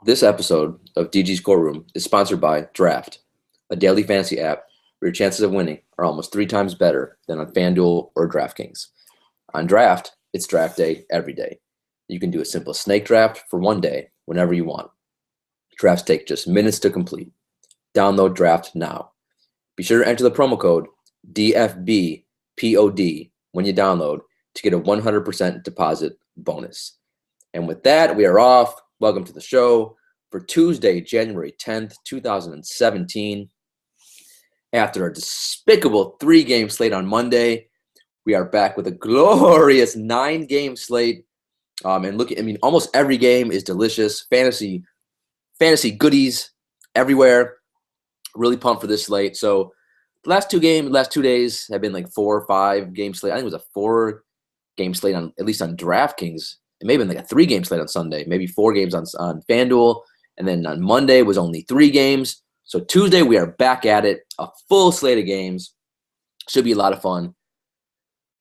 This episode of DG's Courtroom is sponsored by Draft, a daily fantasy app where your chances of winning are almost 3 times better than on FanDuel or DraftKings. On Draft, it's draft day every day. You can do a simple snake draft for one day whenever you want. Drafts take just minutes to complete. Download Draft now. Be sure to enter the promo code DFBPOD when you download to get a 100% deposit bonus. And with that, we are off. Welcome to the show for Tuesday, January 10th, 2017. After a despicable 3-game slate on Monday, we are back with a glorious 9-game slate. Almost every game is delicious. Fantasy goodies everywhere. Really pumped for this slate. So the last 2 days have been like 4 or 5 game slate. I think it was a 4-game slate at least on DraftKings. It may have been like a 3-game slate on Sunday, maybe 4 games on FanDuel. And then on Monday was only 3 games. So Tuesday, we are back at it. A full slate of games. Should be a lot of fun.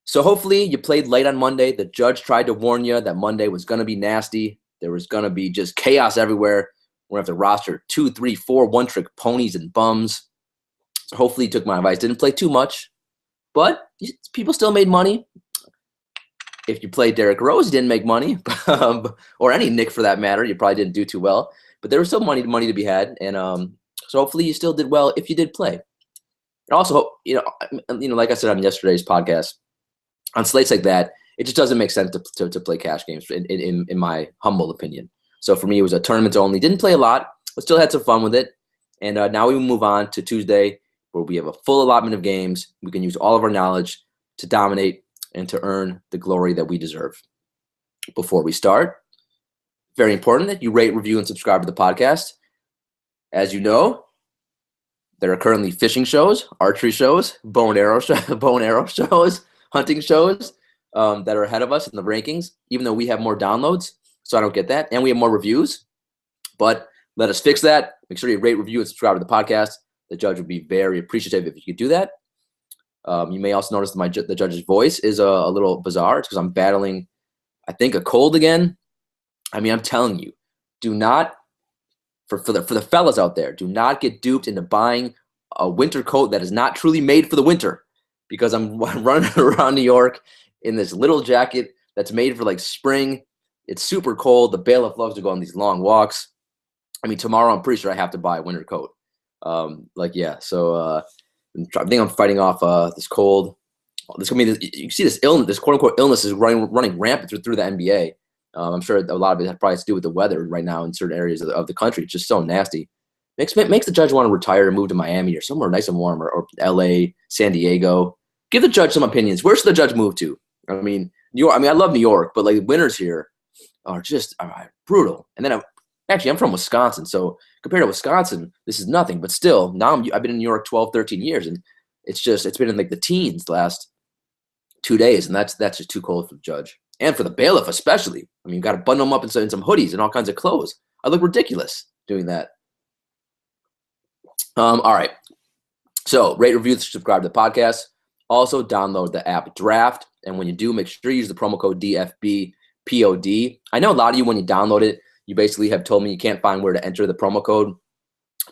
So hopefully you played late on Monday. The judge tried to warn you that Monday was going to be nasty. There was going to be just chaos everywhere. We're going to have to roster 2, 3, 4 one-trick ponies and bums. So hopefully you took my advice. Didn't play too much. But people still made money. If you played Derrick Rose, you didn't make money, or any Nick for that matter. You probably didn't do too well, but there was still money to be had, and so hopefully you still did well if you did play. And also, like I said on yesterday's podcast, on slates like that, it just doesn't make sense to play cash games, in my humble opinion. So for me, it was a tournament only. Didn't play a lot, but still had some fun with it. And now we move on to Tuesday, where we have a full allotment of games. We can use all of our knowledge to dominate and to earn the glory that we deserve. Before we start, very important that you rate, review, and subscribe to the podcast. As you know, there are currently fishing shows, archery shows, bow and arrow shows, hunting shows that are ahead of us in the rankings, even though we have more downloads. So I don't get that. And we have more reviews. But let us fix that. Make sure you rate, review, and subscribe to the podcast. The judge would be very appreciative if you could do that. You may also notice the judge's voice is a little bizarre. It's because I'm battling, I think, a cold again. I mean, I'm telling you, do not, for the fellas out there, do not get duped into buying a winter coat that is not truly made for the winter, because I'm running around New York in this little jacket that's made for like spring. It's super cold. The bailiff loves to go on these long walks. I mean, tomorrow I'm pretty sure I have to buy a winter coat. I think I'm fighting off this cold. You see this illness, this quote-unquote illness is running rampant through the NBA. I'm sure a lot of it probably has to do with the weather right now in certain areas of the country. It's just so nasty. Makes the judge want to retire and move to Miami or somewhere nice and warm, or LA, San Diego. Give the judge some opinions. Where should the judge move to? I mean, New York. I mean, I love New York, but like winters here are just brutal. And then I'm from Wisconsin, so compared to Wisconsin, this is nothing. But still, now I've been in New York 12, 13 years, and it's been in like the teens the last 2 days, and that's just too cold for the judge and for the bailiff especially. I mean, you got to bundle them up in some hoodies and all kinds of clothes. I look ridiculous doing that. All right. So rate, review, subscribe to the podcast. Also download the app Draft, and when you do, make sure you use the promo code DFBPOD. I know a lot of you, when you download it, you basically have told me you can't find where to enter the promo code.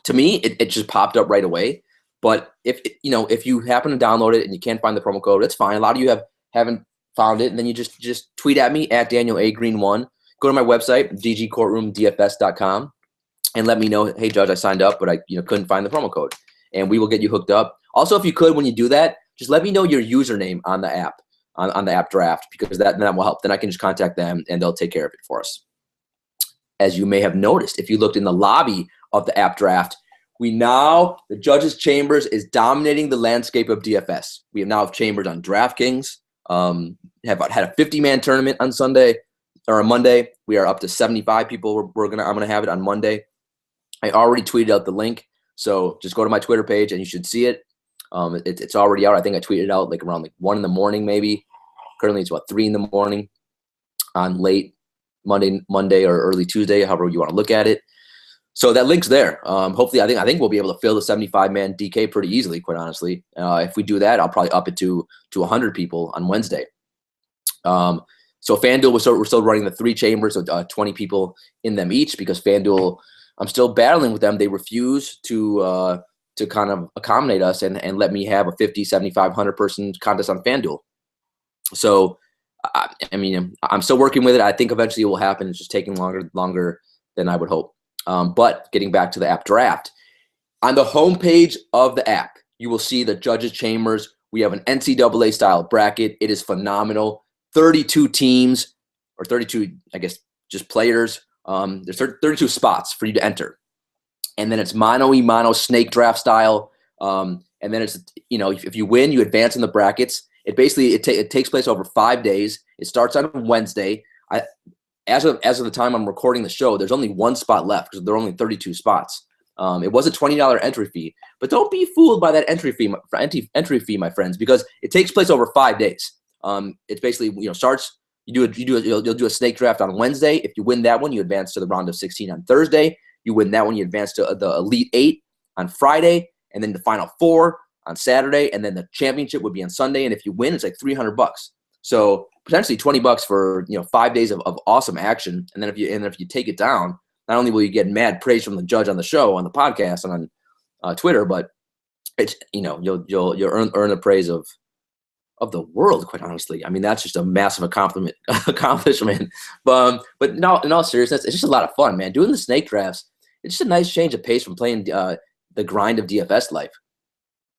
To me, it just popped up right away. But if you happen to download it and you can't find the promo code, it's fine. A lot of you haven't found it, and then you just tweet at me at Daniel A. Green 1. Go to my website, dgcourtroomdfs.com, and let me know, hey, Judge, I signed up, but I couldn't find the promo code. And we will get you hooked up. Also, if you could, when you do that, just let me know your username on the app, on the app Draft, because that will help. Then I can just contact them, and they'll take care of it for us. As you may have noticed, if you looked in the lobby of the app Draft, the judge's chambers is dominating the landscape of DFS. We now have chambers on DraftKings. Have had a 50-man tournament on Monday. We are up to 75 people. I'm gonna have it on Monday. I already tweeted out the link, so just go to my Twitter page and you should see it. It's already out. I think I tweeted out like around 1 in the morning, maybe. Currently, it's 3 in the morning on late Monday or early Tuesday, however you want to look at it. So that link's there. Hopefully, I think we'll be able to fill the 75-man DK pretty easily, quite honestly. If we do that, I'll probably up it to 100 people on Wednesday. So So FanDuel, we're still running the 3 chambers with 20 people in them each, because FanDuel, I'm still battling with them. They refuse to kind of accommodate us and let me have a 50, 75, 100 person contest on FanDuel. So, I mean, I'm still working with it. I think eventually it will happen. It's just taking longer than I would hope. But getting back to the app draft, on the homepage of the app, you will see the judges' chambers. We have an NCAA style bracket. It is phenomenal. 32 teams, or 32, I guess, just players. There's 32 spots for you to enter. And then it's mano-a-mano snake draft style. And then it's, if you win, you advance in the brackets. It basically, it takes place over 5 days. It starts on Wednesday. As of the time I'm recording the show, there's only 1 spot left because there are only 32 spots. It was a $20 entry fee, but don't be fooled by that entry fee, my friends, because it takes place over 5 days. It's basically, starts, you'll do a snake draft on Wednesday. If you win that one, you advance to the round of 16 on Thursday. You win that one, you advance to the Elite 8 on Friday, and then the Final 4 on Saturday, and then the championship would be on Sunday. And if you win, it's like $300. So potentially $20 for 5 days of awesome action. And then if you take it down, not only will you get mad praise from the judge on the show, on the podcast, and on Twitter, but it's you'll earn the praise of the world, quite honestly. I mean, that's just a massive accomplishment. But no, in all seriousness, it's just a lot of fun, man. Doing the snake drafts, it's just a nice change of pace from playing the grind of DFS life.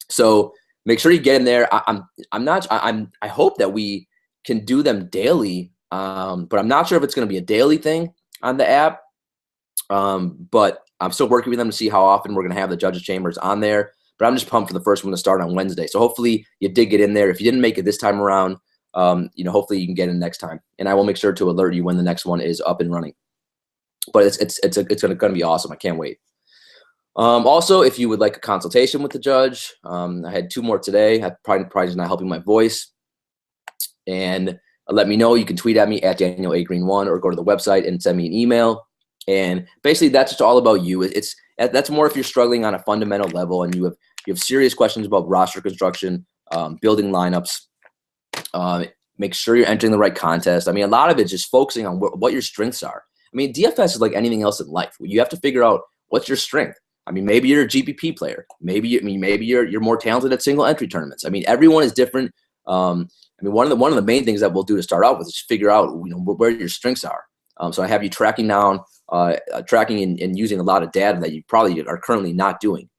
So make sure you get in there. I hope that we can do them daily, but I'm not sure if it's going to be a daily thing on the app. But I'm still working with them to see how often we're going to have the judges' chambers on there. But I'm just pumped for the first one to start on Wednesday. So hopefully you did get in there. If you didn't make it this time around, hopefully you can get in next time. And I will make sure to alert you when the next one is up and running. But it's going to be awesome. I can't wait. Also, if you would like a consultation with the judge, I had 2 more today. I probably just not helping my voice. And let me know. You can tweet at me at DanielAGreen1 or go to the website and send me an email. And basically, that's just all about you. That's more if you're struggling on a fundamental level and you have serious questions about roster construction, building lineups. Make sure you're entering the right contest. I mean, a lot of it's just focusing on what your strengths are. I mean, DFS is like anything else in life. You have to figure out what's your strength. I mean, maybe you're a GPP player. Maybe you're more talented at single entry tournaments. I mean, everyone is different. One of the main things that we'll do to start out with is figure out where your strengths are. So I have you tracking down, and using a lot of data that you probably are currently not doing.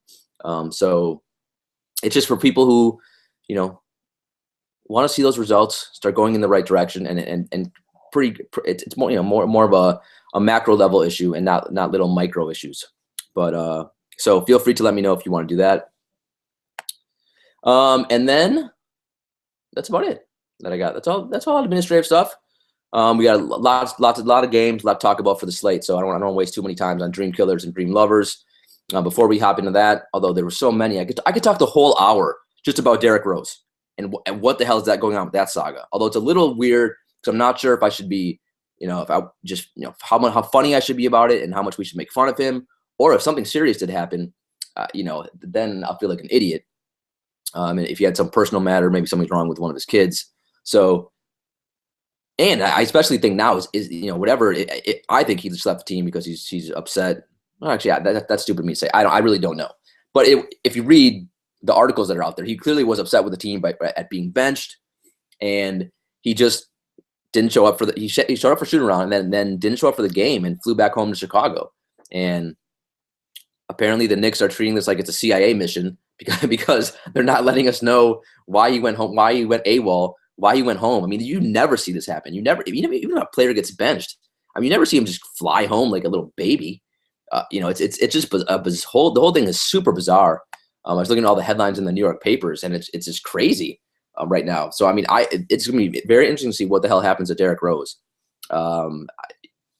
So it's just for people who, want to see those results, start going in the right direction, and it's more of a macro level issue and not little micro issues. But so feel free to let me know if you want to do that. And then that's about it that I got. That's all administrative stuff. We got a lot of games, a lot to talk about for the slate. So I don't want to waste too many times on Dream Killers and Dream Lovers. Before we hop into that, although there were so many, I could talk the whole hour just about Derrick Rose and what the hell is that going on with that saga. Although it's a little weird because I'm not sure if I should be, if I just, how funny I should be about it and how much we should make fun of him, or if something serious did happen, then I'll feel like an idiot. And if he had some personal matter, maybe something's wrong with one of his kids. So. And I especially think now is whatever. I think he just left the team because he's upset. Well, actually, that's stupid of me to say. I really don't know. But if you read the articles that are out there, he clearly was upset with the team at being benched, and he just didn't show up for he showed up for shoot around and then didn't show up for the game and flew back home to Chicago. And apparently the Knicks are treating this like it's a CIA mission because they're not letting us know why he went home, why he went AWOL. Why he went home. I mean, you never see this happen. Even if a player gets benched, I mean, you never see him just fly home like a little baby. It's just the whole thing is super bizarre. I was looking at all the headlines in the New York papers, and it's just crazy right now. So I mean, it's gonna be very interesting to see what the hell happens to Derrick Rose.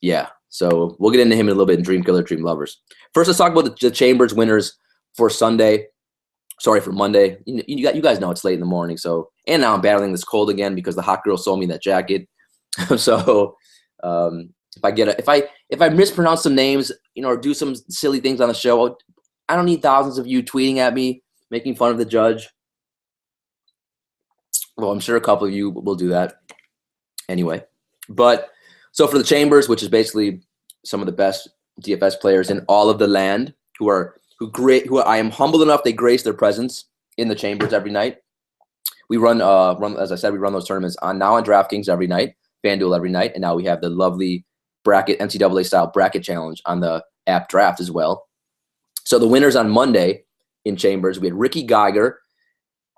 Yeah. So we'll get into him in a little bit in Dream Killer, Dream Lovers. First, let's talk about the Chambers winners for Sunday. Sorry, for Monday. You guys know it's late in the morning. So, and now I'm battling this cold again because the hot girl sold me that jacket. So, if I mispronounce some names, or do some silly things on the show, I don't need thousands of you tweeting at me, making fun of the judge. Well, I'm sure a couple of you will do that anyway. But so for the Chambers, which is basically some of the best DFS players in all of the land, who I am humbled enough they grace their presence in the Chambers every night. We run as I said, we run those tournaments on DraftKings every night, FanDuel every night, and now we have the lovely bracket NCAA style bracket challenge on the app Draft as well. So the winners on Monday in Chambers, we had Ricky Geiger.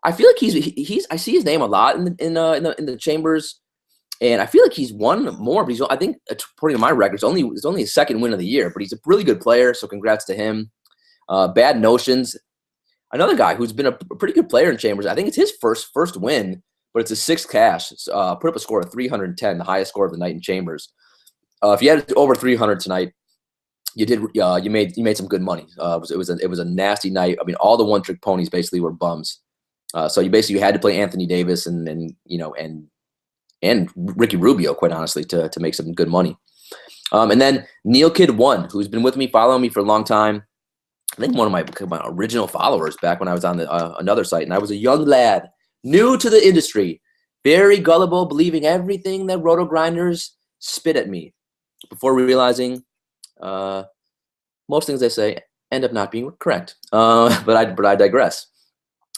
I feel like he's I see his name a lot in the Chambers, and I feel like he's won more. But I think according to my records, it's only his second win of the year. But he's a really good player, so congrats to him. Bad Notions, another guy who's been a pretty good player in Chambers. I think it's his first win, but it's a sixth cash. Put up a score of 310, the highest score of the night in Chambers. If you had over 300 tonight, you made some good money. It was a nasty night. I mean, all the one trick ponies basically were bums. So you had to play Anthony Davis and Ricky Rubio, quite honestly, to make some good money. And then Neil Kid 1, who's been with me, following me for a long time. I think one of my original followers back when I was on another site, and I was a young lad, new to the industry, very gullible, believing everything that roto grinders spit at me, before realizing most things they say end up not being correct. But I digress.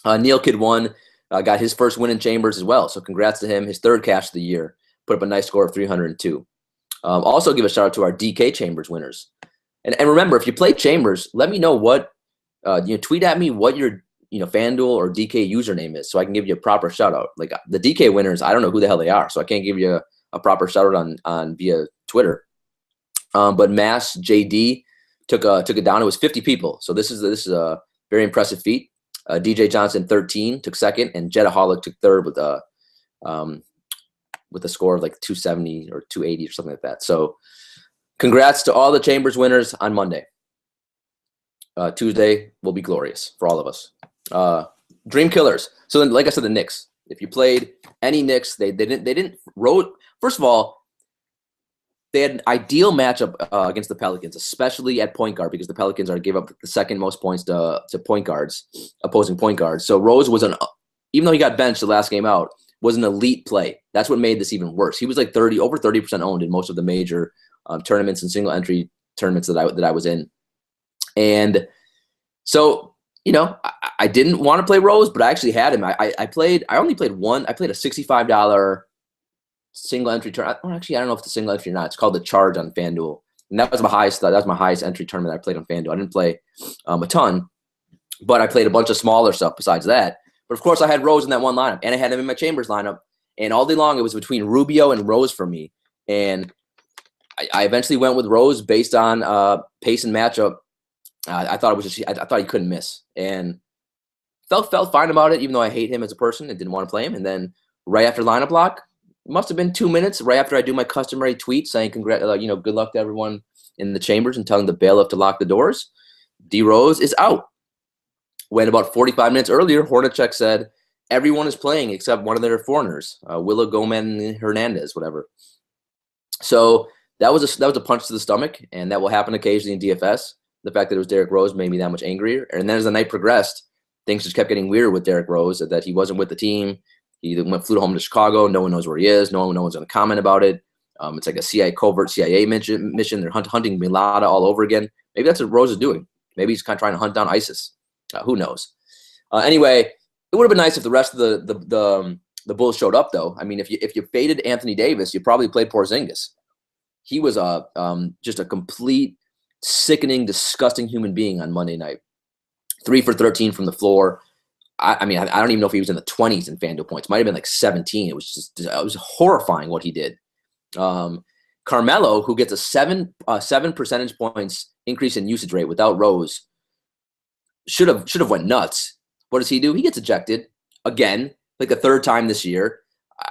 Neil Kid 1 got his first win in Chambers as well, so congrats to him. His third cash of the year, put up a nice score of 302. Also give a shout out to our DK Chambers winners. And remember, if you play Chambers, let me know what tweet at me what your FanDuel or DK username is, so I can give you a proper shout out. Like the DK winners, I don't know who the hell they are, so I can't give you a proper shout out on via Twitter. But Mass JD took it down. It was 50 people, so this is a very impressive feat. DJ Johnson 13 took second, and Jedaholic took third with a score of like 270 or 280 or something like that. So congrats to all the Chambers winners on Monday. Tuesday will be glorious for all of us. Dream Killers. So then, like I said, the Knicks. If you played any Knicks, they didn't road. First of all, they had an ideal matchup against the Pelicans, especially at point guard, because the Pelicans gave up the second most points to point guards, opposing point guards. So Rose was even though he got benched the last game out, was an elite play. That's what made this even worse. He was like over 30% owned in most of the major tournaments and single entry tournaments that I was in. And so, I didn't want to play Rose, but I actually had him. I only played one. I played a $65 single entry tournament. Well, actually, I don't know if it's a single entry or not. It's called the Charge on FanDuel. And that was my highest entry tournament I played on FanDuel. I didn't play a ton, but I played a bunch of smaller stuff besides that. But of course, I had Rose in that one lineup, and I had him in my Chambers lineup. And all day long, it was between Rubio and Rose for me. And I eventually went with Rose based on pace and matchup. I thought I thought he couldn't miss, and felt fine about it, even though I hate him as a person and didn't want to play him. And then right after lineup lock, it must have been 2 minutes right after I do my customary tweet saying good luck to everyone in the Chambers and telling the bailiff to lock the doors. D Rose is out. When about 45 minutes earlier, Hornacek said everyone is playing except one of their foreigners, Willow Gomez Hernandez, whatever. So that was a punch to the stomach, and that will happen occasionally in DFS. The fact that it was Derrick Rose made me that much angrier. And then as the night progressed, things just kept getting weirder with Derrick Rose, that he wasn't with the team. He flew home to Chicago. No one knows where he is. No one's going to comment about it. It's like a covert CIA mission. They're hunting Bin Laden all over again. Maybe that's what Rose is doing. Maybe he's kind of trying to hunt down ISIS. Who knows? Anyway, it would have been nice if the rest of the Bulls showed up, though. I mean, if you faded Anthony Davis, you probably played Porzingis. He was just a complete, sickening, disgusting human being on Monday night. 3 for 13 from the floor. I don't even know if he was in the 20s in FanDuel points. Might have been like 17. It was horrifying what he did. Carmelo, who gets a 7 percentage points increase in usage rate without Rose, should have went nuts. What does he do? He gets ejected again, like the third time this year.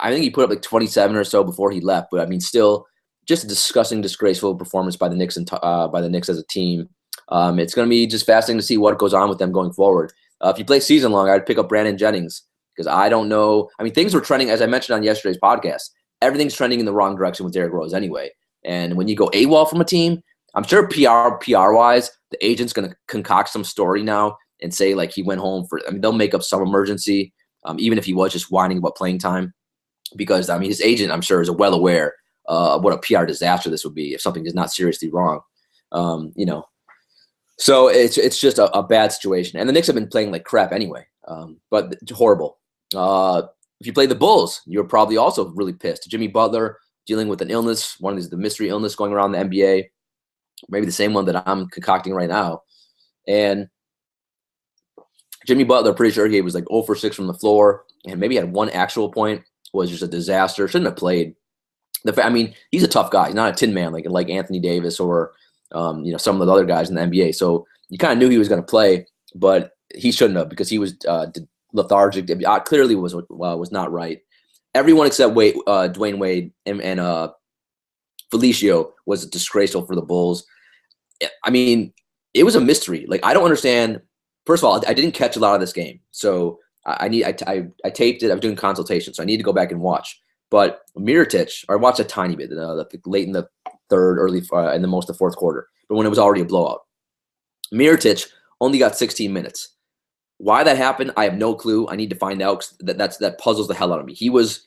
I think he put up like 27 or so before he left, but I mean, still just a disgusting, disgraceful performance by the Knicks and by the Knicks as a team. It's going to be just fascinating to see what goes on with them going forward. If you play season long, I'd pick up Brandon Jennings, because I don't know. I mean, things were trending, as I mentioned on yesterday's podcast. Everything's trending in the wrong direction with Derrick Rose anyway. And when you go AWOL from a team, I'm sure PR-wise, the agent's going to concoct some story now and say, like, he went home for – I mean, they'll make up some emergency, even if he was just whining about playing time. Because, I mean, his agent, I'm sure, is well aware what a PR disaster this would be if something is not seriously wrong. So it's just a bad situation. And the Knicks have been playing like crap anyway, but it's horrible. If you play the Bulls, you're probably also really pissed. Jimmy Butler dealing with an illness, one of these, the mystery illness going around the NBA, maybe the same one that I'm concocting right now. And Jimmy Butler, pretty sure he was like 0 for 6 from the floor, and maybe had one actual point, was just a disaster. Shouldn't have played. He's a tough guy. He's not a tin man like Anthony Davis or some of the other guys in the NBA. So you kind of knew he was going to play, but he shouldn't have because he was lethargic. Clearly was not right. Everyone except Dwayne Wade and Felicio was disgraceful for the Bulls. I mean, it was a mystery. Like, I don't understand. First of all, I didn't catch a lot of this game, so I taped it. I was doing consultation, so I need to go back and watch. But Mirotic, I watched a tiny bit, late in the third, early in the most of the fourth quarter, but when it was already a blowout. Mirotic only got 16 minutes. Why that happened, I have no clue. I need to find out because that puzzles the hell out of me. He was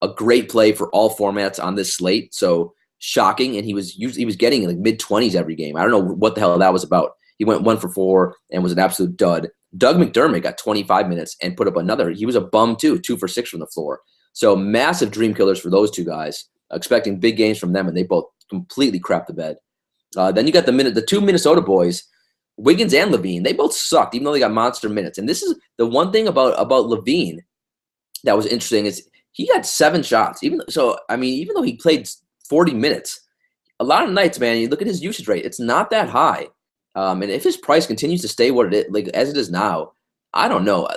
a great play for all formats on this slate, so shocking, and he was getting like mid-20s every game. I don't know what the hell that was about. He went 1 for 4 and was an absolute dud. Doug McDermott got 25 minutes and put up another. He was a bum too, 2 for 6 from the floor. So massive dream killers for those two guys, expecting big games from them, and they both completely crapped the bed. Then you got the two Minnesota boys, Wiggins and Levine. They both sucked, even though they got monster minutes. And this is the one thing about Levine that was interesting is he got 7 shots. Even though he played 40 minutes, a lot of nights, man, you look at his usage rate, it's not that high. And if his price continues to stay what it is, like as it is now, I don't know.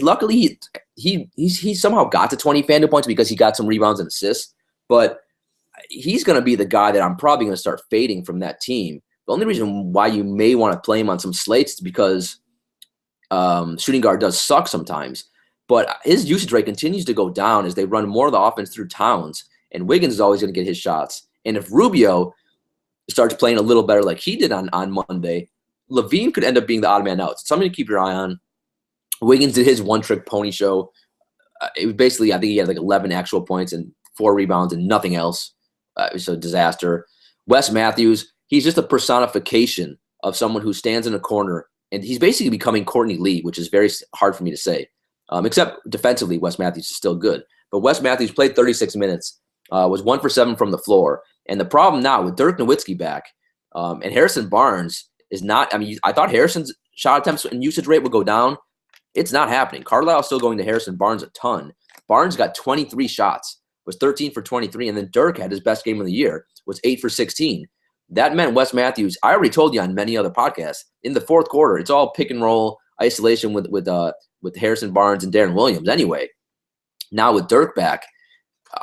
Luckily he somehow got to 20 FanDuel points because he got some rebounds and assists. But he's going to be the guy that I'm probably going to start fading from that team. The only reason why you may want to play him on some slates is because shooting guard does suck sometimes. But his usage rate continues to go down as they run more of the offense through Towns, and Wiggins is always going to get his shots. And if Rubio starts playing a little better like he did on Monday, Levine could end up being the odd man out. Something to keep your eye on. Wiggins did his one-trick pony show. It was basically, I think he had like 11 actual points and 4 rebounds and nothing else. It was a disaster. Wes Matthews, he's just a personification of someone who stands in a corner, and he's basically becoming Courtney Lee, which is very hard for me to say. Except defensively, Wes Matthews is still good. But Wes Matthews played 36 minutes, was 1 for 7 from the floor. And the problem now with Dirk Nowitzki back and Harrison Barnes is not – I thought Harrison's shot attempts and usage rate would go down. It's not happening. Carlisle's still going to Harrison Barnes a ton. Barnes got 23 shots, was 13 for 23, and then Dirk had his best game of the year, was 8 for 16. That meant Wes Matthews – I already told you on many other podcasts, in the fourth quarter, it's all pick and roll, isolation with Harrison Barnes and Darren Williams anyway. Now with Dirk back,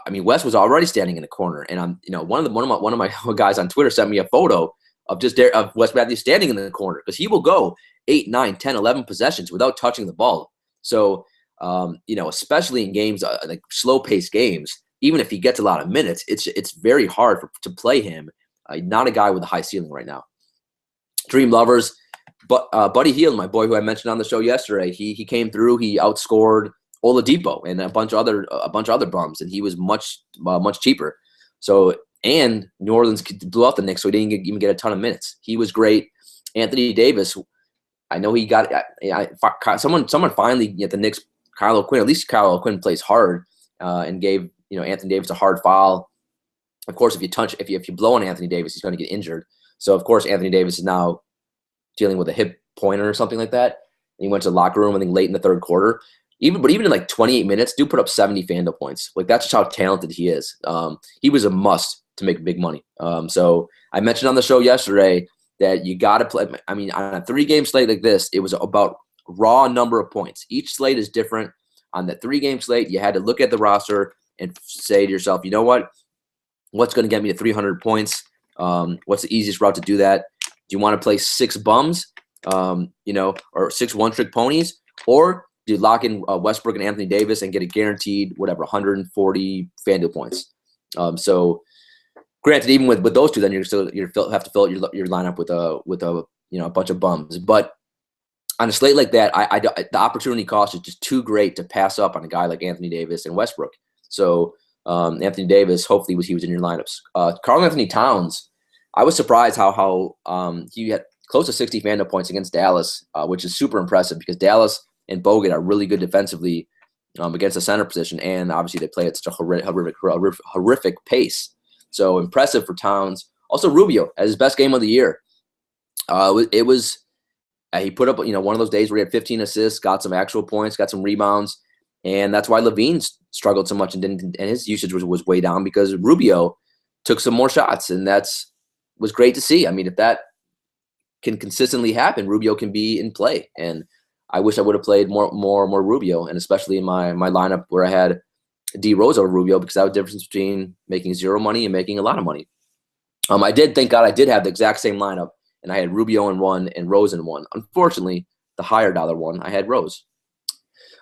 Wes was already standing in the corner, and one of my guys on Twitter sent me a photo of Wes Matthews standing in the corner because he will go 8, 9, 10, 11 possessions without touching the ball. So, especially in games like slow-paced games, even if he gets a lot of minutes, it's very hard to play him. Not a guy with a high ceiling right now. Dream lovers, but Buddy Hield, my boy who I mentioned on the show yesterday, he came through. He outscored Oladipo and a bunch of other bums, and he was much cheaper. So, and New Orleans blew out the Knicks, so he didn't even get a ton of minutes. He was great. Anthony Davis, I know he got someone finally at the Knicks. Kyle O'Quinn, at least Kyle O'Quinn plays hard and gave Anthony Davis a hard foul. Of course, if you blow on Anthony Davis, he's going to get injured. So of course Anthony Davis is now dealing with a hip pointer or something like that. And he went to the locker room I think late in the third quarter. Even in like 28 minutes, dude put up 70 FanDuel points. Like that's just how talented he is. He was a must to make big money. So I mentioned on the show yesterday that you got to play. On a 3-game slate like this, it was about raw number of points. Each slate is different. On the 3-game slate, you had to look at the roster and say to yourself, you know what? What's going to get me to 300 points? What's the easiest route to do that? Do you want to play 6 bums, or 6 one-trick ponies? Or do you lock in Westbrook and Anthony Davis and get a guaranteed, 140 FanDuel points? So granted, even with those two, then you have to fill out your lineup with a bunch of bums. But on a slate like that, the opportunity cost is just too great to pass up on a guy like Anthony Davis and Westbrook. So Anthony Davis, hopefully he was in your lineups. Karl Anthony Towns, I was surprised how he had close to 60 Fandom points against Dallas, which is super impressive because Dallas and Bogut are really good defensively against the center position, and obviously they play at such a horrific pace. So impressive for Towns. Also Rubio had his best game of the year. It was he put up one of those days where he had 15 assists, got some actual points, got some rebounds, and that's why Levine struggled so much and his usage was way down because Rubio took some more shots, and was great to see. I mean, if that can consistently happen, Rubio can be in play, and I wish I would have played more Rubio, and especially in my lineup where I had D Rose over Rubio because that was the difference between making zero money and making a lot of money. Thank God I did have the exact same lineup, and I had Rubio in one and Rose in one. Unfortunately, the higher dollar one, I had Rose.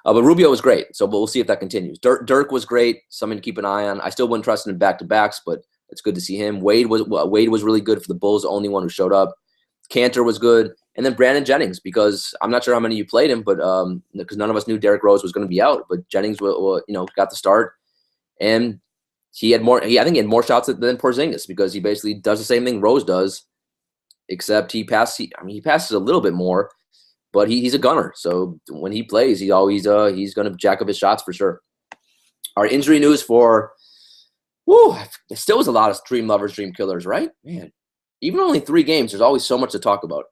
But Rubio was great, so we'll see if that continues. Dirk was great, something to keep an eye on. I still wouldn't trust him in back-to-backs, but it's good to see him. Wade was really good for the Bulls, the only one who showed up. Cantor was good. And then Brandon Jennings, because I'm not sure how many of you played him, but because none of us knew Derrick Rose was going to be out, but Jennings got the start. And I think he had more shots than Porzingis because he basically does the same thing Rose does, except he passes a little bit more, but he's a gunner. So when he plays, he's always he's going to jack up his shots for sure. Our injury news for it still was a lot of dream lovers, dream killers, right? Man, even only 3 games, there's always so much to talk about.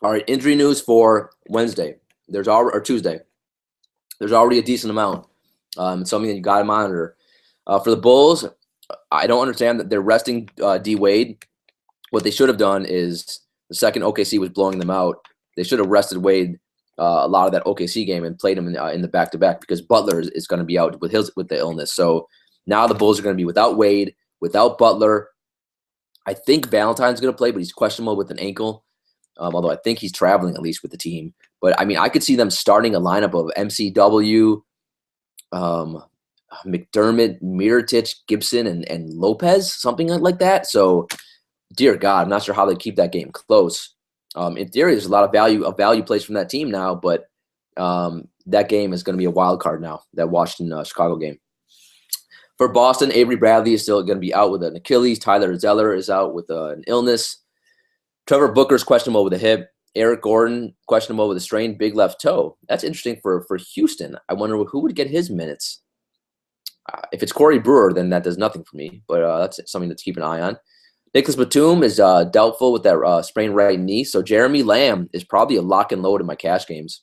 All right, injury news for Tuesday. There's already a decent amount. It's something that you got to monitor. For the Bulls, I don't understand that they're resting D Wade. What they should have done is the second OKC was blowing them out, they should have rested Wade a lot of that OKC game and played him in the back-to-back because Butler is going to be out with the illness. So now the Bulls are going to be without Wade, without Butler. I think Valentine's going to play, but he's questionable with an ankle. Although I think he's traveling at least with the team. But, I mean, I could see them starting a lineup of MCW, McDermott, Mirotic, Gibson, and Lopez, something like that. So, dear God, I'm not sure how they keep that game close. In theory, there's a lot of value plays from that team now, but that game is going to be a wild card now, that Washington-Chicago game. For Boston, Avery Bradley is still going to be out with an Achilles. Tyler Zeller is out with an illness. Trevor Booker's questionable with a hip. Eric Gordon questionable with a strained big left toe. That's interesting for Houston. I wonder who would get his minutes. If it's Corey Brewer, then that does nothing for me, but that's something to keep an eye on. Nicholas Batum is doubtful with that sprained right knee, so Jeremy Lamb is probably a lock and load in my cash games.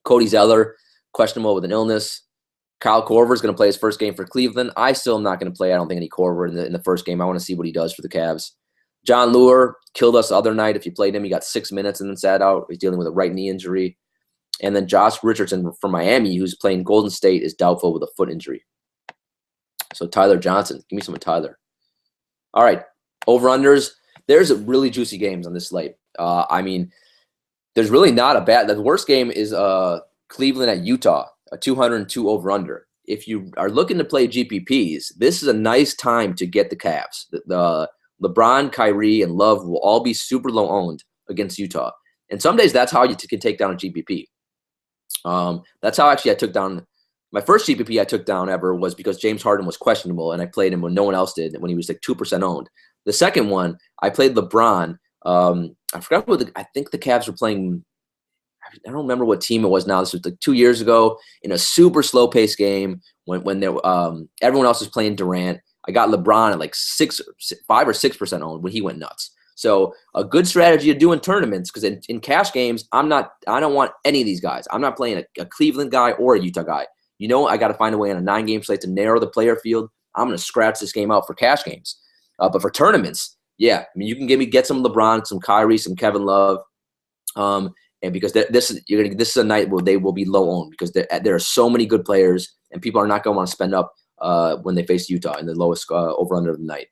Cody Zeller, questionable with an illness. Kyle Korver is going to play his first game for Cleveland. I still am not going to play, I don't think, any Korver in the first game. I want to see what he does for the Cavs. John Lure killed us the other night. If you played him, he got 6 minutes and then sat out. He's dealing with a right knee injury. And then Josh Richardson from Miami, who's playing Golden State, is doubtful with a foot injury. So Tyler Johnson. Give me some of Tyler. All right. Over-unders. There's really juicy games on this slate. I mean, there's really not a bad – the worst game is Cleveland at Utah, a 202 over-under. If you are looking to play GPPs, this is a nice time to get the Cavs. The LeBron, Kyrie, and Love will all be super low owned against Utah. And some days that's how you can take down a GPP. That's how actually I took down my first GPP I took down ever was because James Harden was questionable and I played him when no one else did when he was like 2% owned. The second one, I played LeBron. I forgot I think the Cavs were playing. I don't remember what team it was now. This was like 2 years ago in a super slow paced game when everyone else was playing Durant. I got LeBron at like 5 or 6% owned when he went nuts. So a good strategy of doing tournaments because in cash games, I don't want any of these guys. I'm not playing a Cleveland guy or a Utah guy. I got to find a way on a 9-game slate to narrow the player field. I'm going to scratch this game out for cash games. But for tournaments, yeah, I mean you can get some LeBron, some Kyrie, some Kevin Love, and because this is a night where they will be low owned because there are so many good players and people are not going to want to spend up when they face Utah in the lowest over-under of the night.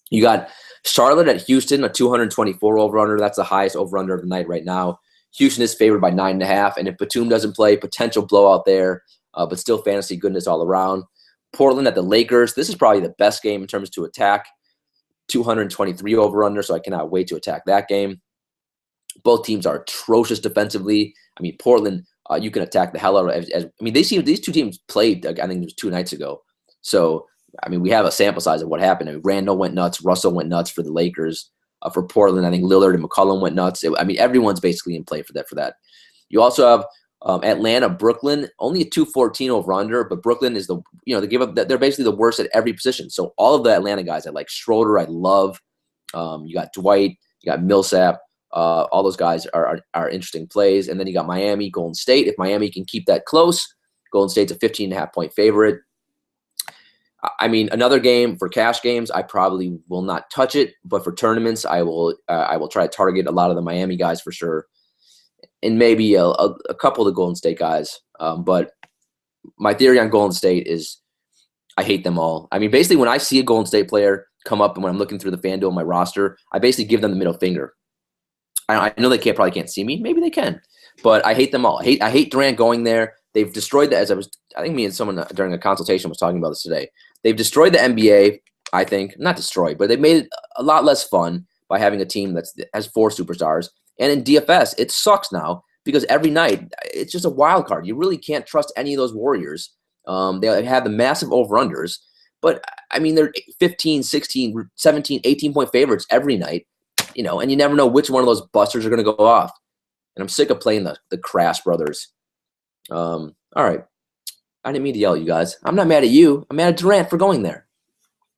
You got Charlotte at Houston, a 224 over-under. That's the highest over-under of the night right now. Houston is favored by 9.5, and if Batum doesn't play, potential blowout there, but still fantasy goodness all around. Portland at the Lakers. This is probably the best game in terms to attack. 223 over-under, so I cannot wait to attack that game. Both teams are atrocious defensively. I mean, Portland you can attack the hell out of. I mean, these two teams played. I think it was 2 nights ago. So I mean, we have a sample size of what happened. I mean, Randall went nuts. Russell went nuts for the Lakers. For Portland, I think Lillard and McCollum went nuts. I mean, everyone's basically in play for that. You also have Atlanta, Brooklyn, only a 214 over under, but Brooklyn is they give up. They're basically the worst at every position. So all of the Atlanta guys, I like Schroeder, I love. You got Dwight, you got Millsap. All those guys are interesting plays. And then you got Miami, Golden State. If Miami can keep that close, Golden State's a 15.5-point favorite. I mean, another game for cash games, I probably will not touch it, but for tournaments, I will try to target a lot of the Miami guys for sure, and maybe a couple of the Golden State guys. But my theory on Golden State is I hate them all. I mean, basically, when I see a Golden State player come up and when I'm looking through the FanDuel my roster, I basically give them the middle finger. I know they probably can't see me. Maybe they can, but I hate them all. I hate Durant going there. They've destroyed that. I think me and someone during a consultation was talking about this today. They've destroyed the NBA, I think. Not destroyed, but they made it a lot less fun by having a team that has 4 superstars. And in DFS, it sucks now because every night it's just a wild card. You really can't trust any of those Warriors. They have the massive over-unders. But, I mean, they're 15, 16, 17, 18-point favorites every night. And you never know which one of those busters are going to go off. And I'm sick of playing the Crash brothers. All right. I didn't mean to yell at you guys. I'm not mad at you. I'm mad at Durant for going there.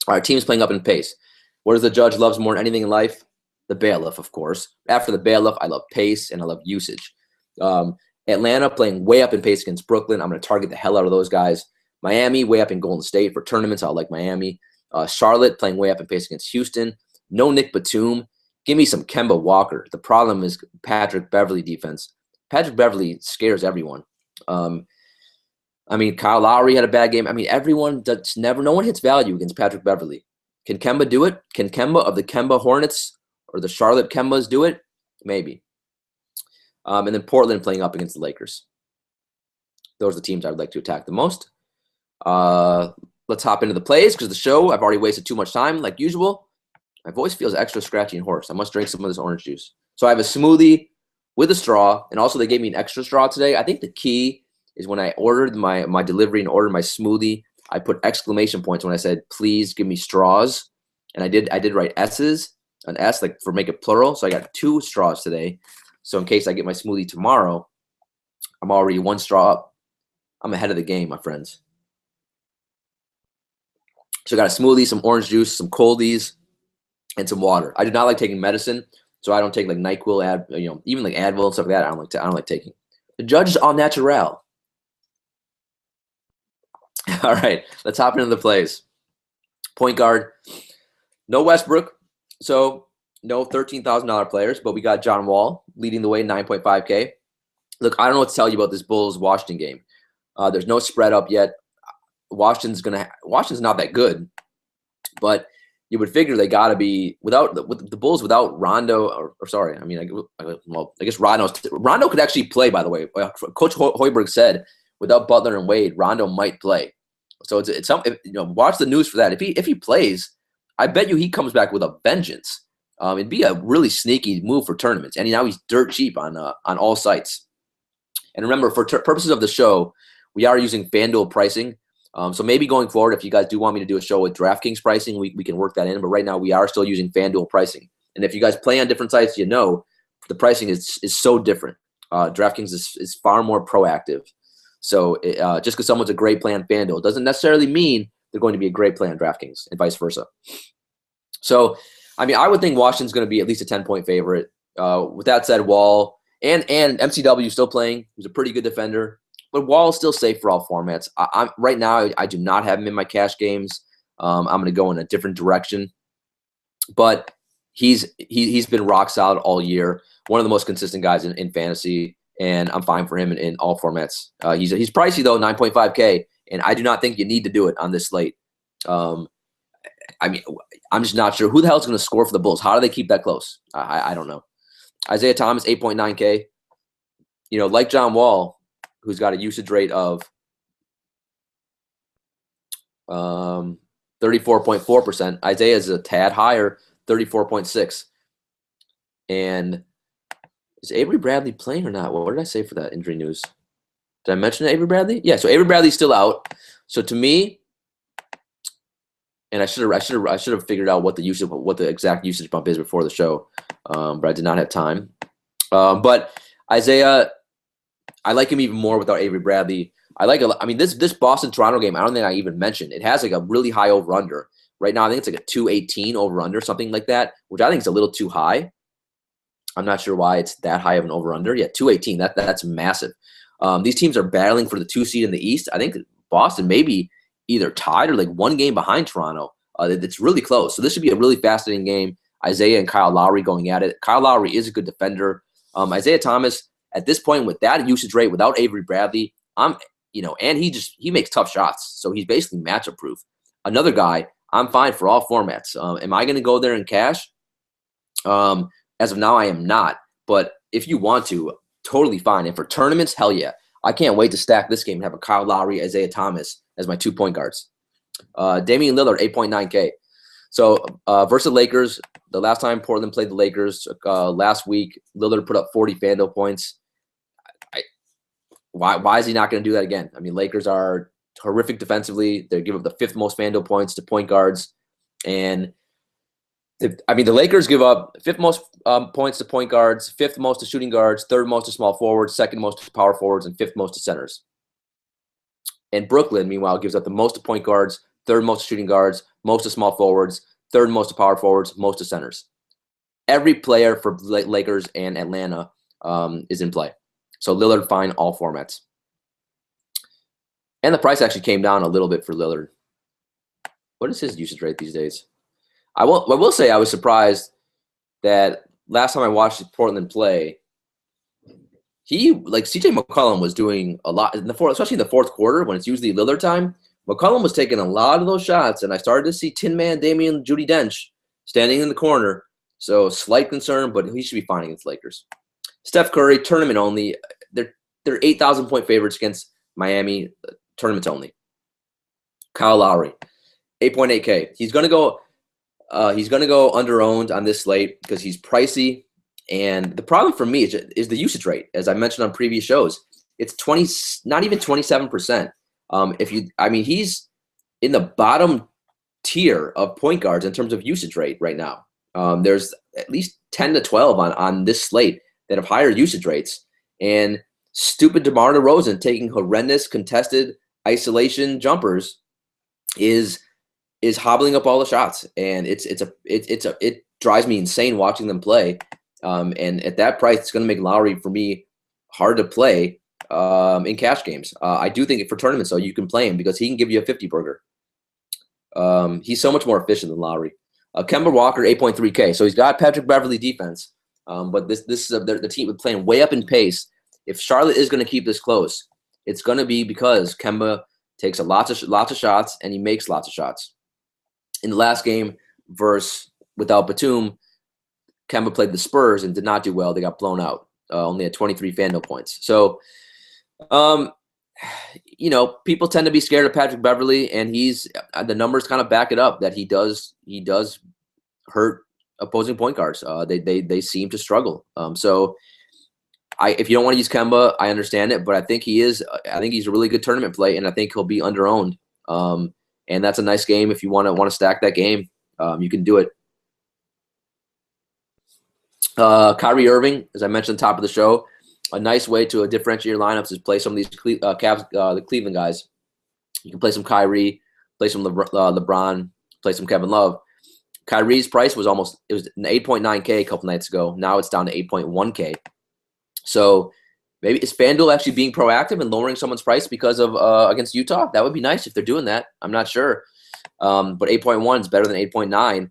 All right, team's playing up in pace. What does the judge loves more than anything in life? The bailiff, of course. After the bailiff, I love pace and I love usage. Atlanta playing way up in pace against Brooklyn. I'm going to target the hell out of those guys. Miami way up in Golden State for tournaments. I like Miami. Charlotte playing way up in pace against Houston. No Nick Batum. Give me some Kemba Walker. The problem is Patrick Beverley defense. Patrick Beverley scares everyone. I mean, Kyle Lowry had a bad game. I mean, no one hits value against Patrick Beverley. Can Kemba do it? Can Kemba of the Kemba Hornets or the Charlotte Kembas do it? Maybe. And then Portland playing up against the Lakers. Those are the teams I would like to attack the most. Let's hop into the plays because the show, I've already wasted too much time like usual. My voice feels extra scratchy and hoarse. I must drink some of this orange juice. So I have a smoothie with a straw, and also they gave me an extra straw today. I think the key is when I ordered my delivery and ordered my smoothie, I put exclamation points when I said, please give me straws. And I did write S's, an S, like for make it plural. So I got 2 straws today. So in case I get my smoothie tomorrow, I'm already 1 straw up. I'm ahead of the game, my friends. So I got a smoothie, some orange juice, some coldies, and some water. I do not like taking medicine, so I don't take like NyQuil, even like Advil and stuff like that. I don't like taking. The judge is all natural. All right, let's hop into the plays. Point guard, no Westbrook, so no $13,000 players, but we got John Wall leading the way, 9.5K. Look, I don't know what to tell you about this Bulls-Washington game. There's no spread up yet. Washington's not that good, but you would figure they got to be with the Bulls without Rondo. I guess Rondo could actually play. By the way, Coach Hoiberg said without Butler and Wade, Rondo might play. So watch the news for that. If he plays, I bet you he comes back with a vengeance. It'd be a really sneaky move for tournaments, and now he's dirt cheap on all sites. And remember, for purposes of the show, we are using FanDuel pricing. So maybe going forward, if you guys do want me to do a show with DraftKings pricing, we can work that in. But right now, we are still using FanDuel pricing. And if you guys play on different sites, the pricing is so different. DraftKings is far more proactive. So just because someone's a great play on FanDuel doesn't necessarily mean they're going to be a great play on DraftKings and vice versa. So, I mean, I would think Washington's going to be at least a 10-point favorite. With that said, Wall and MCW still playing. He's a pretty good defender. But Wall is still safe for all formats. Right now, I do not have him in my cash games. I'm going to go in a different direction. But he's been rock solid all year. One of the most consistent guys in fantasy, and I'm fine for him in all formats. He's pricey, though, 9.5K, and I do not think you need to do it on this slate. I mean, I'm just not sure. Who the hell is going to score for the Bulls? How do they keep that close? I don't know. Isaiah Thomas, 8.9K. Like John Wall, who's got a usage rate of 34.4%. Isaiah is a tad higher, 34.6%. And is Avery Bradley playing or not? What did I say for that injury news? Did I mention Avery Bradley? Yeah, so Avery Bradley's still out. So to me, and I should have figured out what the exact usage bump is before the show, but I did not have time. But Isaiah, I like him even more without Avery Bradley. This Boston Toronto game, I don't think I even mentioned. It has like a really high over under. Right now, I think it's like a 218 over under, something like that, which I think is a little too high. I'm not sure why it's that high of an over under. Yeah, 218. That's massive. These teams are battling for the 2 seed in the East. I think Boston may be either tied or like 1 game behind Toronto. It's really close. So this should be a really fascinating game. Isaiah and Kyle Lowry going at it. Kyle Lowry is a good defender. Isaiah Thomas, at this point with that usage rate without Avery Bradley, and he makes tough shots. So he's basically matchup proof. Another guy, I'm fine for all formats. Am I going to go there in cash? As of now, I am not. But if you want to, totally fine. And for tournaments, hell yeah. I can't wait to stack this game and have a Kyle Lowry, Isaiah Thomas as my 2 point guards. Damian Lillard, 8.9K. So versus the Lakers, the last time Portland played the Lakers last week, Lillard put up 40 FanDuel points. Why is he not going to do that again? I mean, Lakers are horrific defensively. They give up the 5th most FanDuel points to point guards. And the Lakers give up 5th most points to point guards, 5th most to shooting guards, 3rd most to small forwards, 2nd most to power forwards, and 5th most to centers. And Brooklyn, meanwhile, gives up the most to point guards, 3rd most to shooting guards, most to small forwards, 3rd most to power forwards, most to centers. Every player for Lakers and Atlanta is in play. So Lillard fine all formats. And the price actually came down a little bit for Lillard. What is his usage rate these days? I will say I was surprised that last time I watched Portland play, CJ McCollum was doing a lot especially in the 4th quarter when it's usually Lillard time. McCollum was taking a lot of those shots, and I started to see Tin Man Damian Judi Dench standing in the corner. So slight concern, but he should be fine against Lakers. Steph Curry, tournament only. They're 8,000 point favorites against Miami, tournaments only. Kyle Lowry, 8.8K. He's gonna go under owned on this slate because he's pricey. And the problem for me is the usage rate, as I mentioned on previous shows. It's not even 27%. He's in the bottom tier of point guards in terms of usage rate right now. There's at least 10 to 12 on this slate that have higher usage rates. And stupid DeMar DeRozan taking horrendous contested isolation jumpers is hobbling up all the shots, and it drives me insane watching them play. And at that price, it's going to make Lowry for me hard to play in cash games. I do think for tournaments though, you can play him because he can give you a 50 burger. He's so much more efficient than Lowry. Kemba Walker, 8.3K. So he's got Patrick Beverley defense, but this is the team playing way up in pace. If Charlotte is going to keep this close, it's going to be because Kemba takes lots of shots and he makes lots of shots. In the last game without Batum, Kemba played the Spurs and did not do well. They got blown out. Only at 23 FanDuel points. So, people tend to be scared of Patrick Beverley, and the numbers kind of back it up that he does hurt opposing point guards. They seem to struggle. If you don't want to use Kemba, I understand it, but I think he's a really good tournament play, and I think he'll be under owned. And that's a nice game if you want to stack that game. You can do it. Kyrie Irving, as I mentioned at the top of the show, a nice way to differentiate your lineups is play some of these the Cleveland guys. You can play some Kyrie, play some LeBron, play some Kevin Love. Kyrie's price was an 8.9K a couple nights ago. Now it's down to 8.1K. So maybe is FanDuel actually being proactive and lowering someone's price because of against Utah? That would be nice if they're doing that. I'm not sure. But 8.1 is better than 8.9.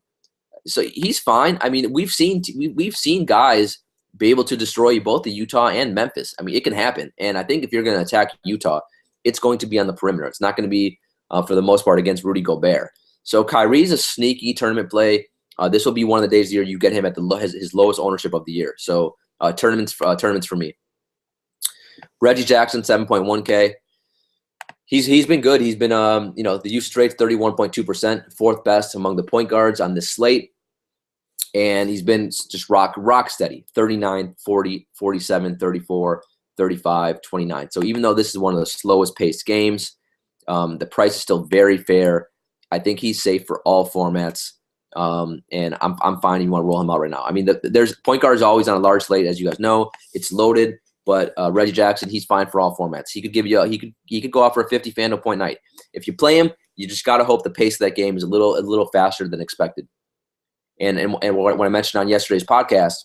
So he's fine. I mean, we've seen guys be able to destroy you both the Utah and Memphis. I mean, it can happen. And I think if you're going to attack Utah, it's going to be on the perimeter. It's not going to be, for the most part, against Rudy Gobert. So Kyrie's a sneaky tournament play. This will be one of the days of the year you get him at his lowest ownership of the year. So tournaments for me. Reggie Jackson, 7.1K. He's been good. He's been the usage rate's 31.2%, 4th best among the point guards on this slate. And he's been just rock steady. 39, 40, 47, 34, 35, 29. So even though this is one of the slowest paced games, the price is still very fair. I think he's safe for all formats. And I'm fine if you want to roll him out right now. I mean, there's point guard is always on a large slate, as you guys know. It's loaded, but Reggie Jackson, he's fine for all formats. He could give you he could go out for a 50 FanDuel point night. If you play him, you just got to hope the pace of that game is a little faster than expected. And what I mentioned on yesterday's podcast,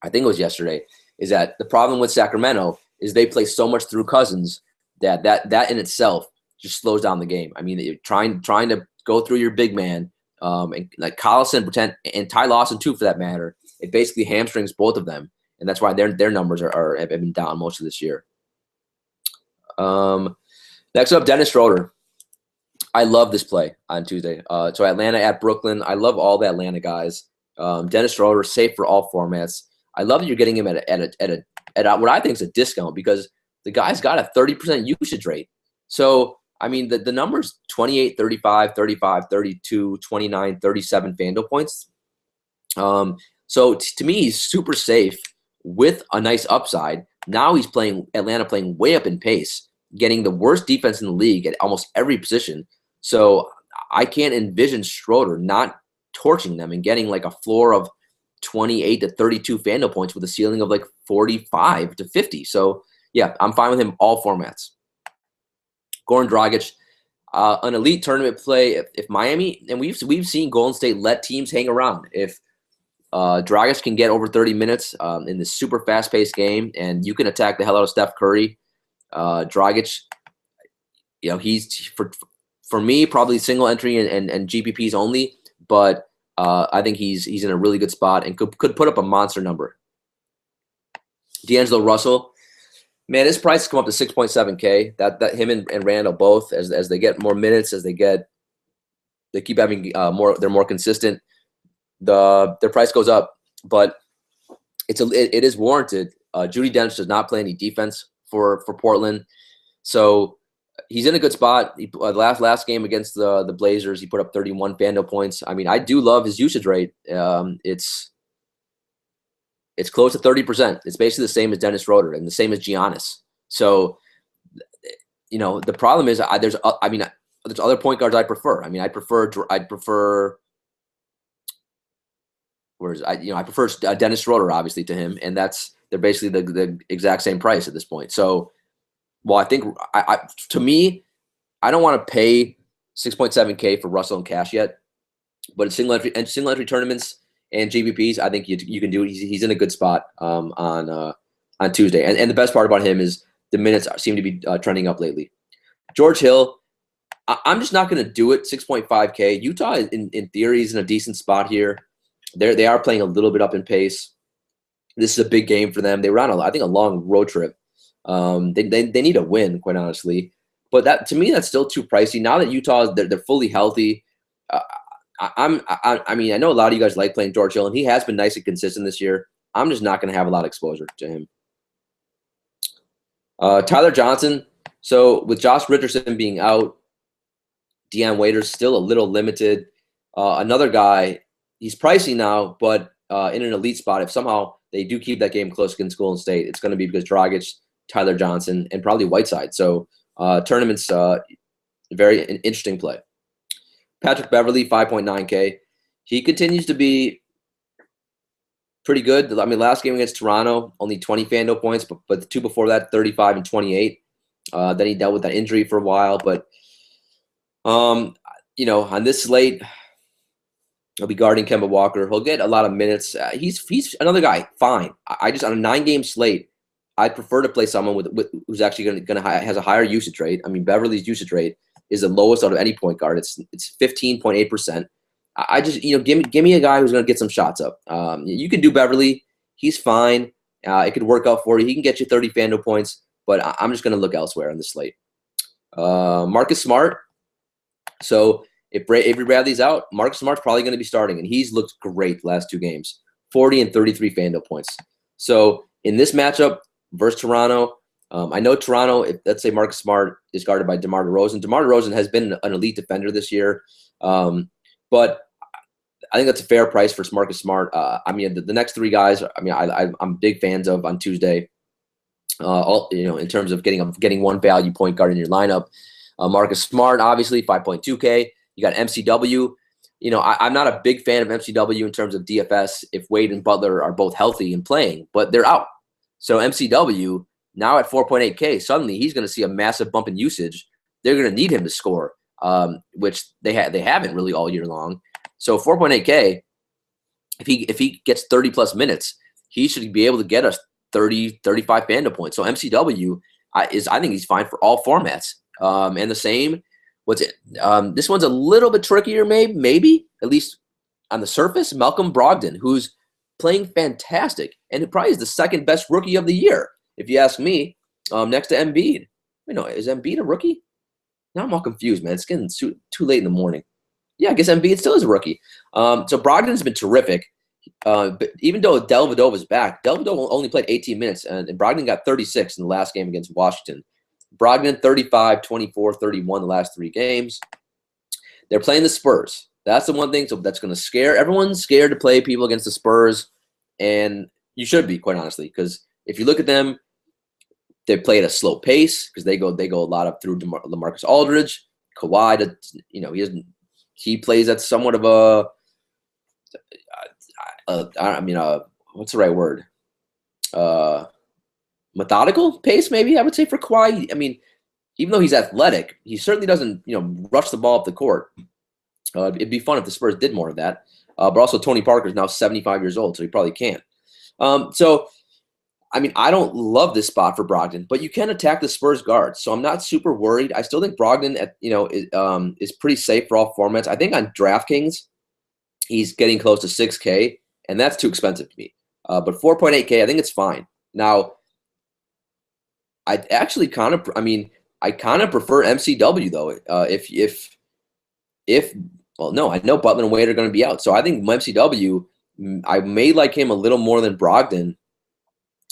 I think it was yesterday, is that the problem with Sacramento is they play so much through Cousins that in itself just slows down the game. I mean, you're trying to go through your big man, and like Collison and Ty Lawson too, for that matter. It basically hamstrings both of them, and that's why their numbers have been down most of this year. Next up, Dennis Schroeder. I love this play on Tuesday. So Atlanta at Brooklyn. I love all the Atlanta guys. Dennis Schroeder, safe for all formats. I love that you're getting him at what I think is a discount, because the guy's got a 30% usage rate. So, I mean, the numbers 28, 35, 35, 32, 29, 37 FanDuel points. So to me, he's super safe with a nice upside. Now he's Atlanta playing way up in pace, getting the worst defense in the league at almost every position. So I can't envision Schroeder not torching them and getting like a floor of 28 to 32 FanDuel points with a ceiling of like 45 to 50. So yeah, I'm fine with him all formats. Goran Dragic, an elite tournament play. If Miami, and we've seen Golden State let teams hang around. If Dragic can get over 30 minutes in this super fast-paced game, and you can attack the hell out of Steph Curry, Dragic, he's for me probably single entry and GPPs only, but I think he's in a really good spot and could put up a monster number. D'Angelo Russell, man, his price has come up to 6.7K. That him and Randall both, as they get more minutes, they keep having they're more consistent. Their price goes up, but it is warranted. Judi Dench does not play any defense for Portland, so he's in a good spot. Last game against the Blazers, he put up 31 FanDuel points. I mean, I do love his usage rate. It's close to 30%. It's basically the same as Dennis Schroeder and the same as Giannis. So, the problem is there's other point guards I prefer. I mean, I prefer Dennis Schroeder obviously to him, and they're basically the exact same price at this point. So, well, I think to me, I don't want to pay 6.7K for Russell and Cash yet, but in single entry tournaments and GPPs, I think you can do it. He's in a good spot on Tuesday, and the best part about him is the minutes seem to be trending up lately. George Hill, I'm just not going to do it. 6.5K. Utah, in theory, is in a decent spot here. They are playing a little bit up in pace. This is a big game for them. They were on a long road trip. They need a win, quite honestly. But that, to me, that's still too pricey. Now that Utah, they're fully healthy. I know a lot of you guys like playing George Hill, and he has been nice and consistent this year. I'm just not going to have a lot of exposure to him. Tyler Johnson. So with Josh Richardson being out, Deion Waiters still a little limited. Another guy, he's pricey now, but in an elite spot. If somehow they do keep that game close against Golden State, it's going to be because Dragic, Tyler Johnson, and probably Whiteside. So tournaments, very interesting play. Patrick Beverley, 5.9K. He continues to be pretty good. I mean, last game against Toronto, only 20 FanDuel points, but the two before that, 35 and 28. Then he dealt with that injury for a while. But, on this slate, he'll be guarding Kemba Walker. He'll get a lot of minutes. He's another guy, fine. I just, on a 9-game slate, I'd prefer to play someone with who's actually going to has a higher usage rate. I mean, Beverly's usage rate is the lowest out of any point guard. It's 15.8%. I just, give me a guy who's going to get some shots up. You can do Beverly. He's fine. It could work out for you. He can get you 30 FanDuel points, but I'm just going to look elsewhere on the slate. Marcus Smart. So if Avery Bradley's out, Marcus Smart's probably going to be starting, and he's looked great the last two games. 40 and 33 FanDuel points. So in this matchup versus Toronto, I know Toronto, let's say Marcus Smart is guarded by DeMar DeRozan. DeMar DeRozan has been an elite defender this year, but I think that's a fair price for Marcus Smart. The next three guys, I'm big fans of on Tuesday. in terms of getting one value point guard in your lineup. Marcus Smart, obviously, 5.2K. You got MCW. I'm not a big fan of MCW in terms of DFS if Wade and Butler are both healthy and playing, but they're out. So MCW, now at 4.8K, suddenly he's going to see a massive bump in usage. They're going to need him to score, which they haven't really all year long. So 4.8K, if he gets 30-plus minutes, he should be able to get us 30, 35 FanDuel points. So MCW, I think he's fine for all formats. And the same, this one's a little bit trickier, maybe, at least on the surface, Malcolm Brogdon, who's playing fantastic and probably is the second best rookie of the year, if you ask me, next to Embiid. Is Embiid a rookie? Now I'm all confused, man. It's getting too late in the morning. Yeah, I guess Embiid still is a rookie. So Brogdon's been terrific. But even though Dellavedova is back, Dellavedova only played 18 minutes, and Brogdon got 36 in the last game against Washington. Brogdon, 35, 24, 31 the last 3 games. They're playing the Spurs. That's the one thing that's going to scare. Everyone's scared to play people against the Spurs, and you should be, quite honestly, because if you look at them, they play at a slow pace because they go a lot of through LaMarcus Aldridge. Kawhi, he plays at somewhat of a what's the right word? Methodical pace, maybe I would say for Kawhi. I mean, even though he's athletic, he certainly doesn't, rush the ball up the court. It'd be fun if the Spurs did more of that. But also Tony Parker is now 75 years old, so he probably can't. I don't love this spot for Brogdon, but you can attack the Spurs guards, so I'm not super worried. I still think Brogdon, is pretty safe for all formats. I think on DraftKings, he's getting close to 6K, and that's too expensive to me. But 4.8K, I think it's fine. Now, I actually kind of prefer MCW though. I know Butler and Wade are going to be out, so I think MCW, I may like him a little more than Brogdon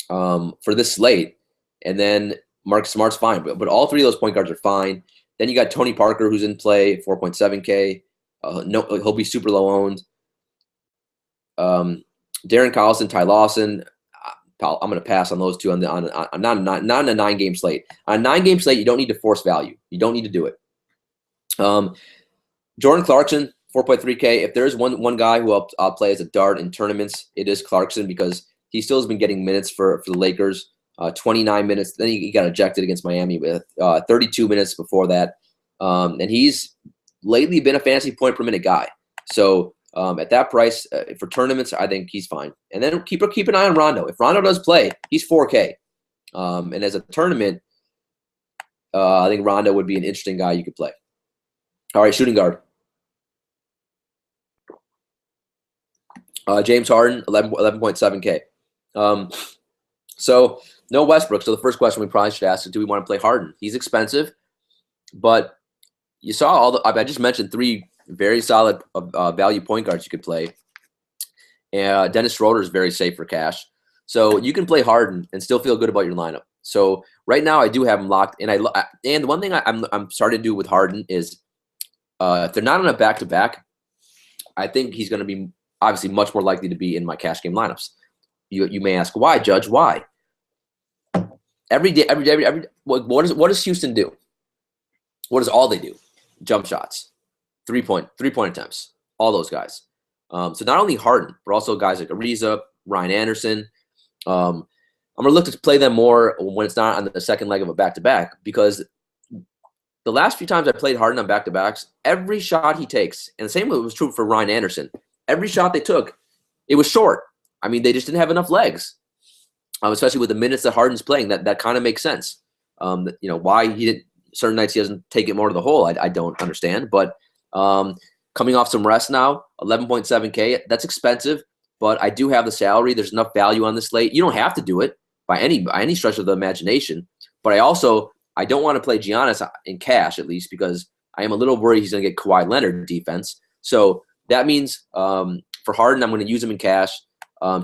for this slate, and then Marcus Smart's fine, but all 3 of those point guards are fine. Then you got Tony Parker, who's in play, 4.7K. He'll be super low owned. Darren Collison, Ty Lawson. I'm going to pass on those two. I'm not in a 9-game slate. On a 9-game slate, you don't need to force value. You don't need to do it. Jordan Clarkson, 4.3K. If there's one guy who I'll play as a dart in tournaments, it is Clarkson because he still has been getting minutes for the Lakers. 29 minutes. Then he got ejected against Miami with 32 minutes before that. And he's lately been a fantasy point per minute guy. So at that price for tournaments, I think he's fine. And then keep an eye on Rondo. If Rondo does play, he's 4K. And as a tournament, I think Rondo would be an interesting guy you could play. All right, shooting guard. James Harden, 11.7K. So no Westbrook. So the first question we probably should ask is, do we want to play Harden? He's expensive, but you saw I just mentioned 3 very solid value point guards you could play. Dennis Schroeder is very safe for cash. So you can play Harden and still feel good about your lineup. So right now I do have him locked. And the one thing I'm starting to do with Harden is if they're not on a back-to-back, I think he's going to be obviously much more likely to be in my cash game lineups. You may ask, why, Judge? Why? Every day, what does Houston do? What does all they do? Jump shots, three-point attempts, all those guys. So not only Harden, but also guys like Ariza, Ryan Anderson. I'm going to look to play them more when it's not on the second leg of a back-to-back, because the last few times I played Harden on back-to-backs, every shot he takes, and the same was true for Ryan Anderson, every shot they took, it was short. I mean, they just didn't have enough legs, especially with the minutes that Harden's playing. That kind of makes sense. Why he didn't certain nights he doesn't take it more to the hole, I don't understand. But coming off some rest now, 11.7K, that's expensive, but I do have the salary. There's enough value on the slate. You don't have to do it by any stretch of the imagination. But I don't want to play Giannis in cash, at least, because I am a little worried he's going to get Kawhi Leonard defense. So that means for Harden, I'm going to use him in cash.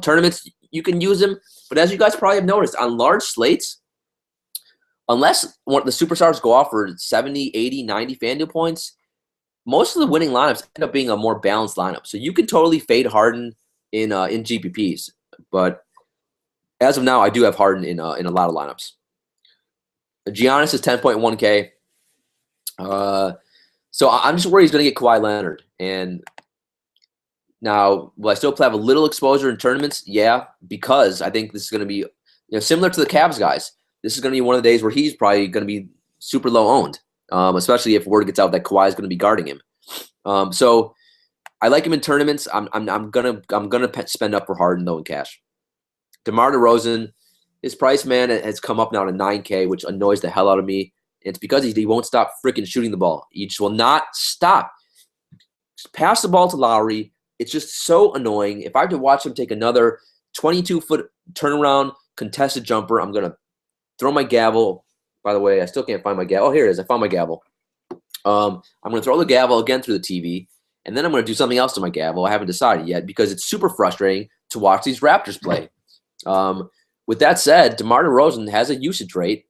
Tournaments, you can use him. But as you guys probably have noticed, on large slates, unless one of the superstars go off for 70, 80, 90 FanDuel points, most of the winning lineups end up being a more balanced lineup. So you can totally fade Harden in GPPs. But as of now, I do have Harden in a lot of lineups. Giannis is 10.1K. So I'm just worried he's going to get Kawhi Leonard. And now, will I still have a little exposure in tournaments? Yeah, because I think this is going to be similar to the Cavs guys. This is going to be one of the days where he's probably going to be super low owned, especially if word gets out that Kawhi is going to be guarding him. So I like him in tournaments. I'm gonna spend up for Harden though in cash. DeMar DeRozan, his price, man, has come up now to 9K, which annoys the hell out of me. It's because he won't stop freaking shooting the ball. He just will not stop. Just pass the ball to Lowry. It's just so annoying. If I have to watch him take another 22-foot turnaround contested jumper, I'm gonna throw my gavel. By the way, I still can't find my gavel. Oh, here it is. I found my gavel. I'm gonna throw the gavel again through the TV, and then I'm gonna do something else to my gavel. I haven't decided yet because it's super frustrating to watch these Raptors play. With that said, DeMar DeRozan has a usage rate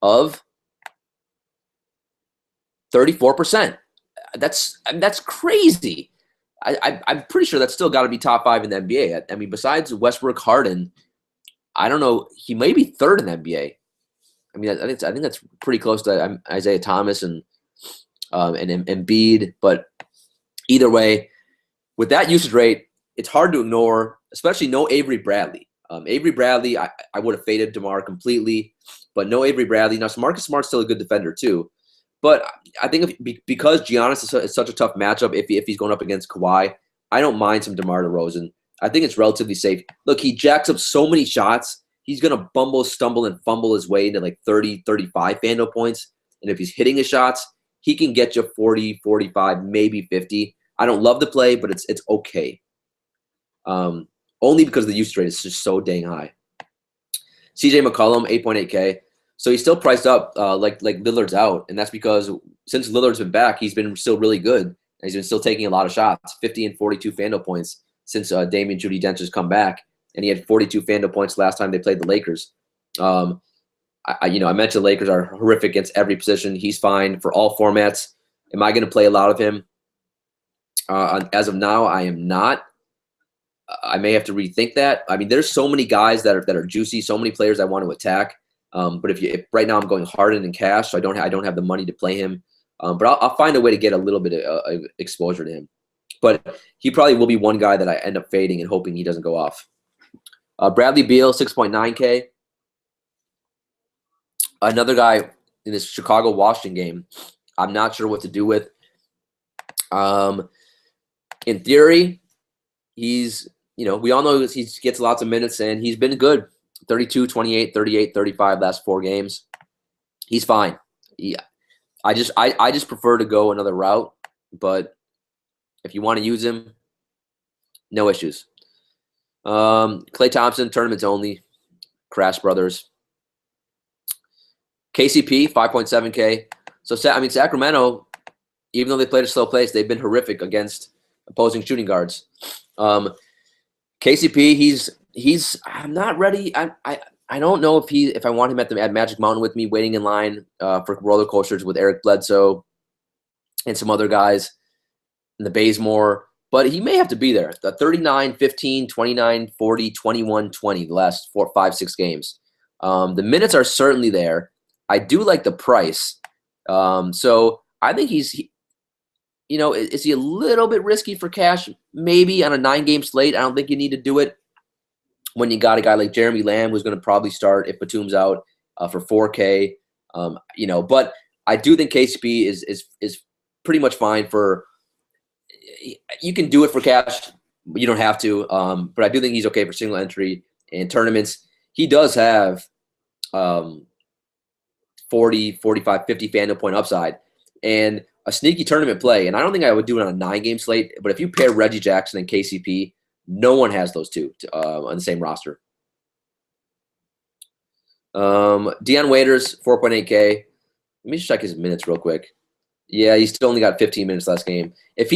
of 34%. That's crazy. I'm pretty sure that's still got to be top 5 in the NBA. I mean, besides Westbrook, Harden, I don't know. He may be third in the NBA. I mean, I think that's pretty close to Isaiah Thomas and Embiid. But either way, with that usage rate, it's hard to ignore, especially no Avery Bradley. Avery Bradley, I would have faded DeMar completely, but no Avery Bradley. Now, Marcus Smart's still a good defender too. But I think because Giannis is such a tough matchup, if he's going up against Kawhi, I don't mind some DeMar DeRozan. I think it's relatively safe. Look, he jacks up so many shots. He's going to bumble, stumble, and fumble his way into like 30, 35 FanDuel points. And if he's hitting his shots, he can get you 40, 45, maybe 50. I don't love the play, but it's okay. Only because the usage rate is just so dang high. CJ McCollum, 8.8K. So he's still priced up like Lillard's out, and that's because since Lillard's been back, he's been still really good, and he's been still taking a lot of shots, 50 and 42 FanDuel points since Damian Jeudy Dencher's come back, and he had 42 FanDuel points last time they played the Lakers. I mentioned the Lakers are horrific against every position. He's fine for all formats. Am I going to play a lot of him? As of now, I am not. I may have to rethink that. I mean, there's so many guys that are juicy, so many players I want to attack. But if right now I'm going Harden and cash, so I don't have the money to play him. But I'll find a way to get a little bit of exposure to him. But he probably will be one guy that I end up fading and hoping he doesn't go off. Bradley Beal, 6.9K. Another guy in this Chicago-Washington game, I'm not sure what to do with. In theory, he's, we all know he gets lots of minutes, and he's been good. 32, 28, 38, 35 last 4 games. He's fine. I just prefer to go another route, but if you want to use him, no issues. Klay Thompson, tournaments only. Crash Brothers. KCP, 5.7K. So, Sacramento, even though they played a slow pace, they've been horrific against opposing shooting guards. KCP, he's I'm not ready. I don't know if I want him at Magic Mountain with me, waiting in line for roller coasters with Eric Bledsoe and some other guys in the Bazemore. But he may have to be there. The 39, 15, 29, 40, 21, 20, the last 4, 5, 6 games. The minutes are certainly there. I do like the price. So I think is he a little bit risky for cash? Maybe on a 9-game slate. I don't think you need to do it when you got a guy like Jeremy Lamb who's going to probably start if Batum's out for 4K. But I do think KCP is pretty much fine for. You can do it for cash. You don't have to. But I do think he's okay for single entry and tournaments. He does have 40, 45, 50 FanDuel point upside and a sneaky tournament play. And I don't think I would do it on a 9-game slate. But if you pair Reggie Jackson and KCP, no one has those two on the same roster. Deion Waiters, 4.8K. Let me just check his minutes real quick. Yeah, he still only got 15 minutes last game. If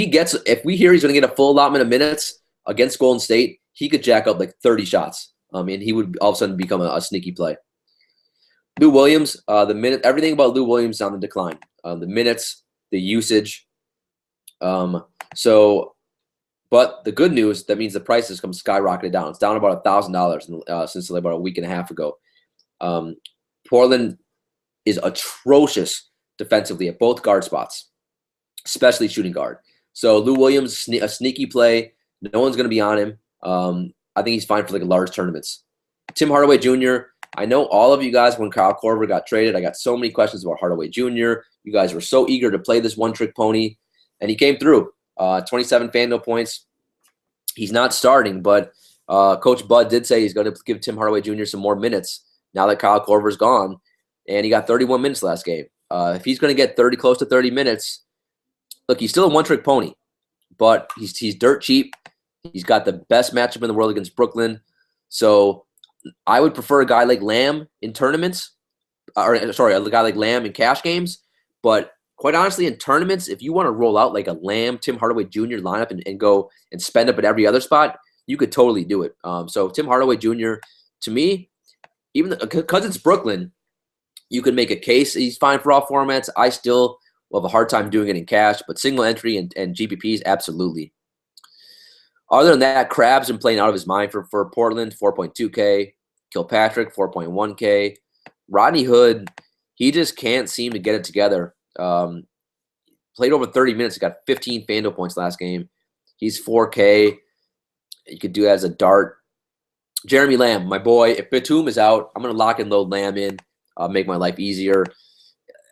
we hear he's going to get a full allotment of minutes against Golden State, he could jack up like 30 shots. And he would all of a sudden become a sneaky play. Lou Williams, everything about Lou Williams is on the decline. The minutes, the usage. So But the good news, that means the price has come skyrocketed down. It's down about $1,000 since about a week and a half ago. Portland is atrocious defensively at both guard spots, especially shooting guard. So Lou Williams, a sneaky play. No one's going to be on him. I think he's fine for like large tournaments. Tim Hardaway Jr., I know all of you guys, when Kyle Korver got traded, I got so many questions about Hardaway Jr. You guys were so eager to play this one-trick pony, and he came through. 27 FanDuel points. He's not starting, but Coach Bud did say he's going to give Tim Hardaway Jr. some more minutes now that Kyle Korver's gone, and he got 31 minutes last game. If he's going to get close to 30 minutes, look, he's still a one-trick pony, but he's dirt cheap. He's got the best matchup in the world against Brooklyn. So I would prefer a guy like Lamb in tournaments, a guy like Lamb in cash games. But quite honestly, in tournaments, if you want to roll out like a Lamb, Tim Hardaway Jr. lineup and go and spend up at every other spot, you could totally do it. So Tim Hardaway Jr., to me, even because it's Brooklyn, you could make a case he's fine for all formats. I still will have a hard time doing it in cash, but single entry and GPPs, absolutely. Other than that, Crab's been playing out of his mind for Portland, 4.2K. Kilpatrick, 4.1K. Rodney Hood, he just can't seem to get it together. Played over 30 minutes. He got 15 FanDuel points last game. He's 4K. You could do that as a dart. Jeremy Lamb, my boy. If Batum is out, I'm going to lock and load Lamb in, make my life easier.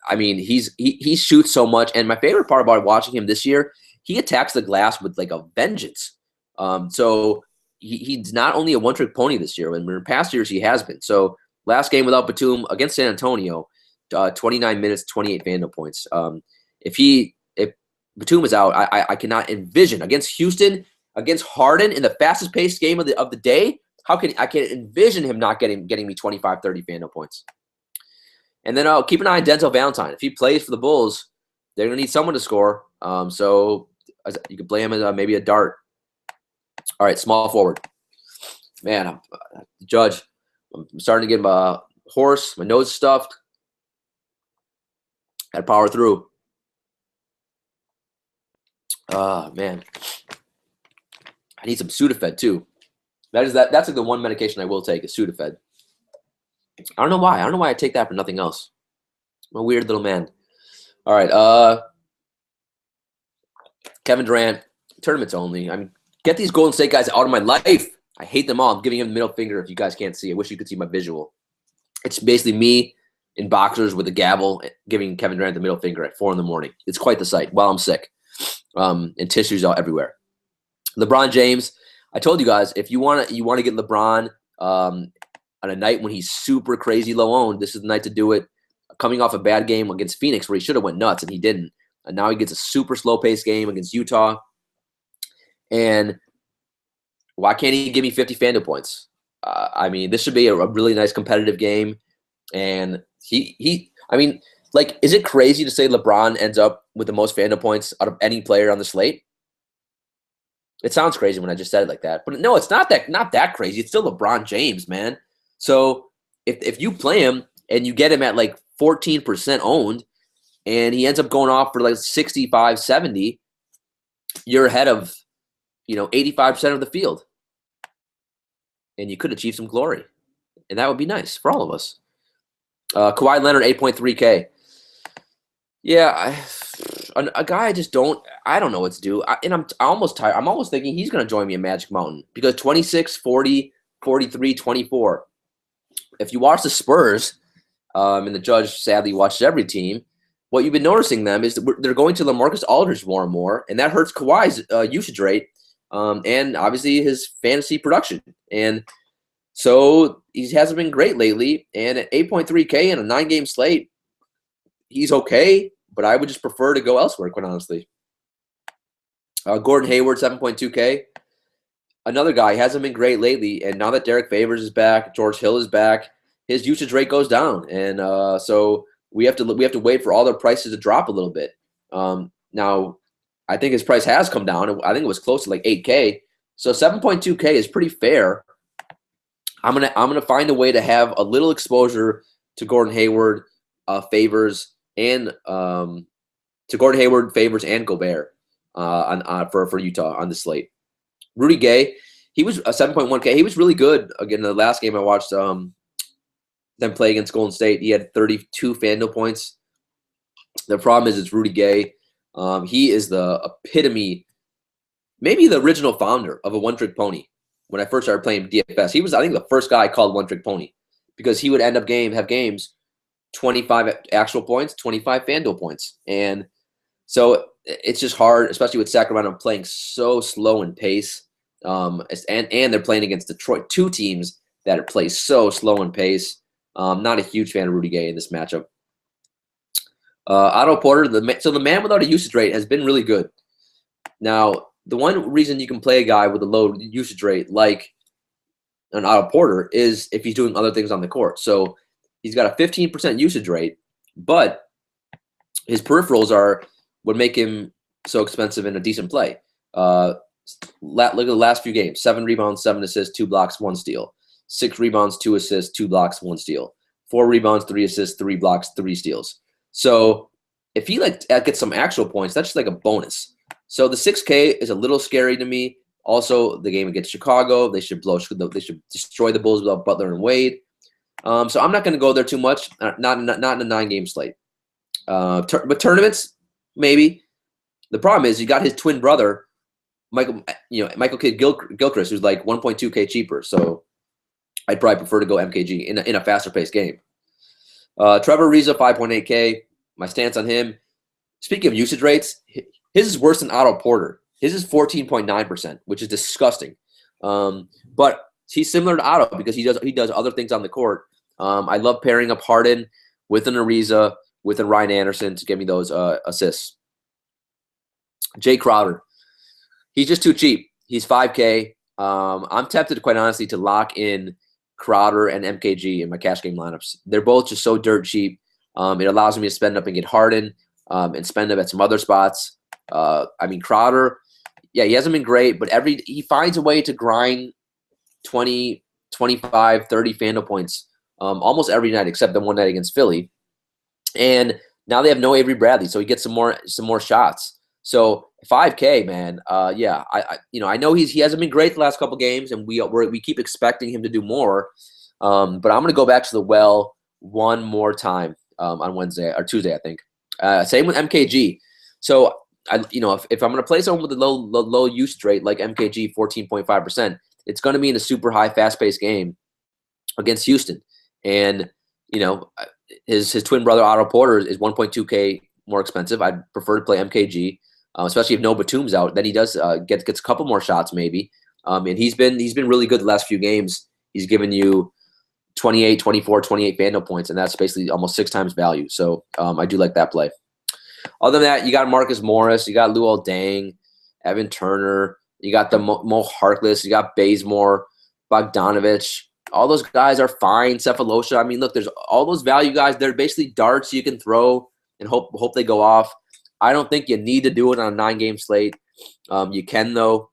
I mean, he shoots so much. And my favorite part about watching him this year, he attacks the glass with like a vengeance. So he's not only a one-trick pony this year. In past years, he has been. So last game without Batum against San Antonio, 29 minutes, 28 FanDuel points. If Batum is out, I cannot envision against Houston, against Harden in the fastest-paced game of the day. I can't envision him not getting me 25, 30 FanDuel points. And then I'll keep an eye on Denzel Valentine. If he plays for the Bulls, they're going to need someone to score. So you could play him as maybe a dart. All right, small forward. Man, Judge, I'm starting to get my hoarse. My nose is stuffed. Got to power through. Man. I need some Sudafed, too. That's like the one medication I will take is Sudafed. I don't know why. I don't know why I take that for nothing else. I'm a weird little man. All right. Kevin Durant, tournaments only. I mean, get these Golden State guys out of my life. I hate them all. I'm giving him the middle finger if you guys can't see. I wish you could see my visual. It's basically me in boxers with a gavel giving Kevin Durant the middle finger at 4 a.m. It's quite the sight while I'm sick. And tissues out everywhere. LeBron James, I told you guys, if you want to get LeBron on a night when he's super crazy low owned, this is the night to do it. Coming off a bad game against Phoenix where he should have went nuts and he didn't. And now he gets a super slow-paced game against Utah. And why can't he give me 50 FanDuel points? I mean, this should be a really nice competitive game. And I mean, like, is it crazy to say LeBron ends up with the most FanDuel points out of any player on the slate? It sounds crazy when I just said it like that. But no, it's not that crazy. It's still LeBron James, man. So if you play him and you get him at like 14% owned and he ends up going off for like 65, 70, you're ahead of 85% of the field. And you could achieve some glory. And that would be nice for all of us. Kawhi Leonard, 8.3K. Yeah, a guy I don't know what to do. I'm almost tired. I'm almost thinking he's going to join me in Magic Mountain because 26, 40, 43, 24. If you watch the Spurs, and the Judge sadly watches every team, what you've been noticing them is that they're going to LaMarcus Aldridge more and more, and that hurts Kawhi's usage rate and obviously his fantasy production. And so he hasn't been great lately. And at 8.3K in a 9-game slate, he's okay, but I would just prefer to go elsewhere, quite honestly. Gordon Hayward, 7.2K. Another guy, hasn't been great lately, and now that Derek Favors is back, George Hill is back, his usage rate goes down. And so we have to wait for all their prices to drop a little bit. Now, I think his price has come down. I think it was close to like 8K. So 7.2K is pretty fair. I'm gonna find a way to have a little exposure to Gordon Hayward, Favors, and to Gordon Hayward, Favors, and Gobert for Utah on the slate. Rudy Gay, he was a 7.1K. He was really good. Again, the last game I watched them play against Golden State, he had 32 FanDuel points. The problem is it's Rudy Gay. He is the epitome, maybe the original founder of a one-trick pony. When I first started playing DFS, he was, I think, the first guy called one-trick pony because he would end up have games 25 actual points, 25 FanDuel points. And so it's just hard, especially with Sacramento playing so slow in pace. And they're playing against Detroit, two teams that play so slow in pace. Not a huge fan of Rudy Gay in this matchup. Otto Porter, so the man without a usage rate has been really good. Now, the one reason you can play a guy with a low usage rate like an Otto Porter is if he's doing other things on the court. So he's got a 15% usage rate, but his peripherals would make him so expensive in a decent play. Look at the last few games: 7 rebounds, 7 assists, 2 blocks, 1 steal. 6 rebounds, 2 assists, 2 blocks, 1 steal. 4 rebounds, 3 assists, 3 blocks, 3 steals. So if he gets some actual points, that's just like a bonus. So the 6K is a little scary to me. Also, the game against Chicago, they should destroy the Bulls without Butler and Wade. So I'm not going to go there too much. Not in a 9-game slate. But tournaments, maybe. The problem is you got his twin brother, Michael Kidd Gilchrist, who's like 1.2K cheaper. So I'd probably prefer to go MKG in a faster paced game. Trevor Ariza, 5.8K. My stance on him. Speaking of usage rates, his is worse than Otto Porter. His is 14.9%, which is disgusting. But he's similar to Otto because he does other things on the court. I love pairing up Harden with an Ariza, with a Ryan Anderson to give me those assists. Jay Crowder. He's just too cheap. He's 5K. I'm tempted, quite honestly, to lock in Crowder and MKG in my cash game lineups. They're both just so dirt cheap. It allows me to spend up and get Harden and spend up at some other spots. Crowder, yeah, he hasn't been great, but he finds a way to grind 20, 25, 30 FanDuel points almost every night except the one night against Philly. And now they have no Avery Bradley, so he gets some more shots. So 5K, man, yeah, I know he hasn't been great the last couple games, and we keep expecting him to do more. But I'm gonna go back to the well one more time on Wednesday or Tuesday, I think. Same with MKG. So if I'm gonna play someone with a low usage rate like MKG, 14.5%, it's gonna be in a super high, fast-paced game against Houston, and his twin brother Otto Porter is 1.2K more expensive. I'd prefer to play MKG. Especially if no Batum's out, then he does gets a couple more shots maybe. And he's been really good the last few games. He's given you 28, 24, 28 FanDuel points, and that's basically almost 6 times value. So I do like that play. Other than that, you got Marcus Morris, you got Luol Deng, Evan Turner, you got the Mo Harkless, you got Bazemore, Bogdanovich. All those guys are fine. Cephalosha. Look, there's all those value guys. They're basically darts you can throw and hope they go off. I don't think you need to do it on a 9-game slate. You can, though.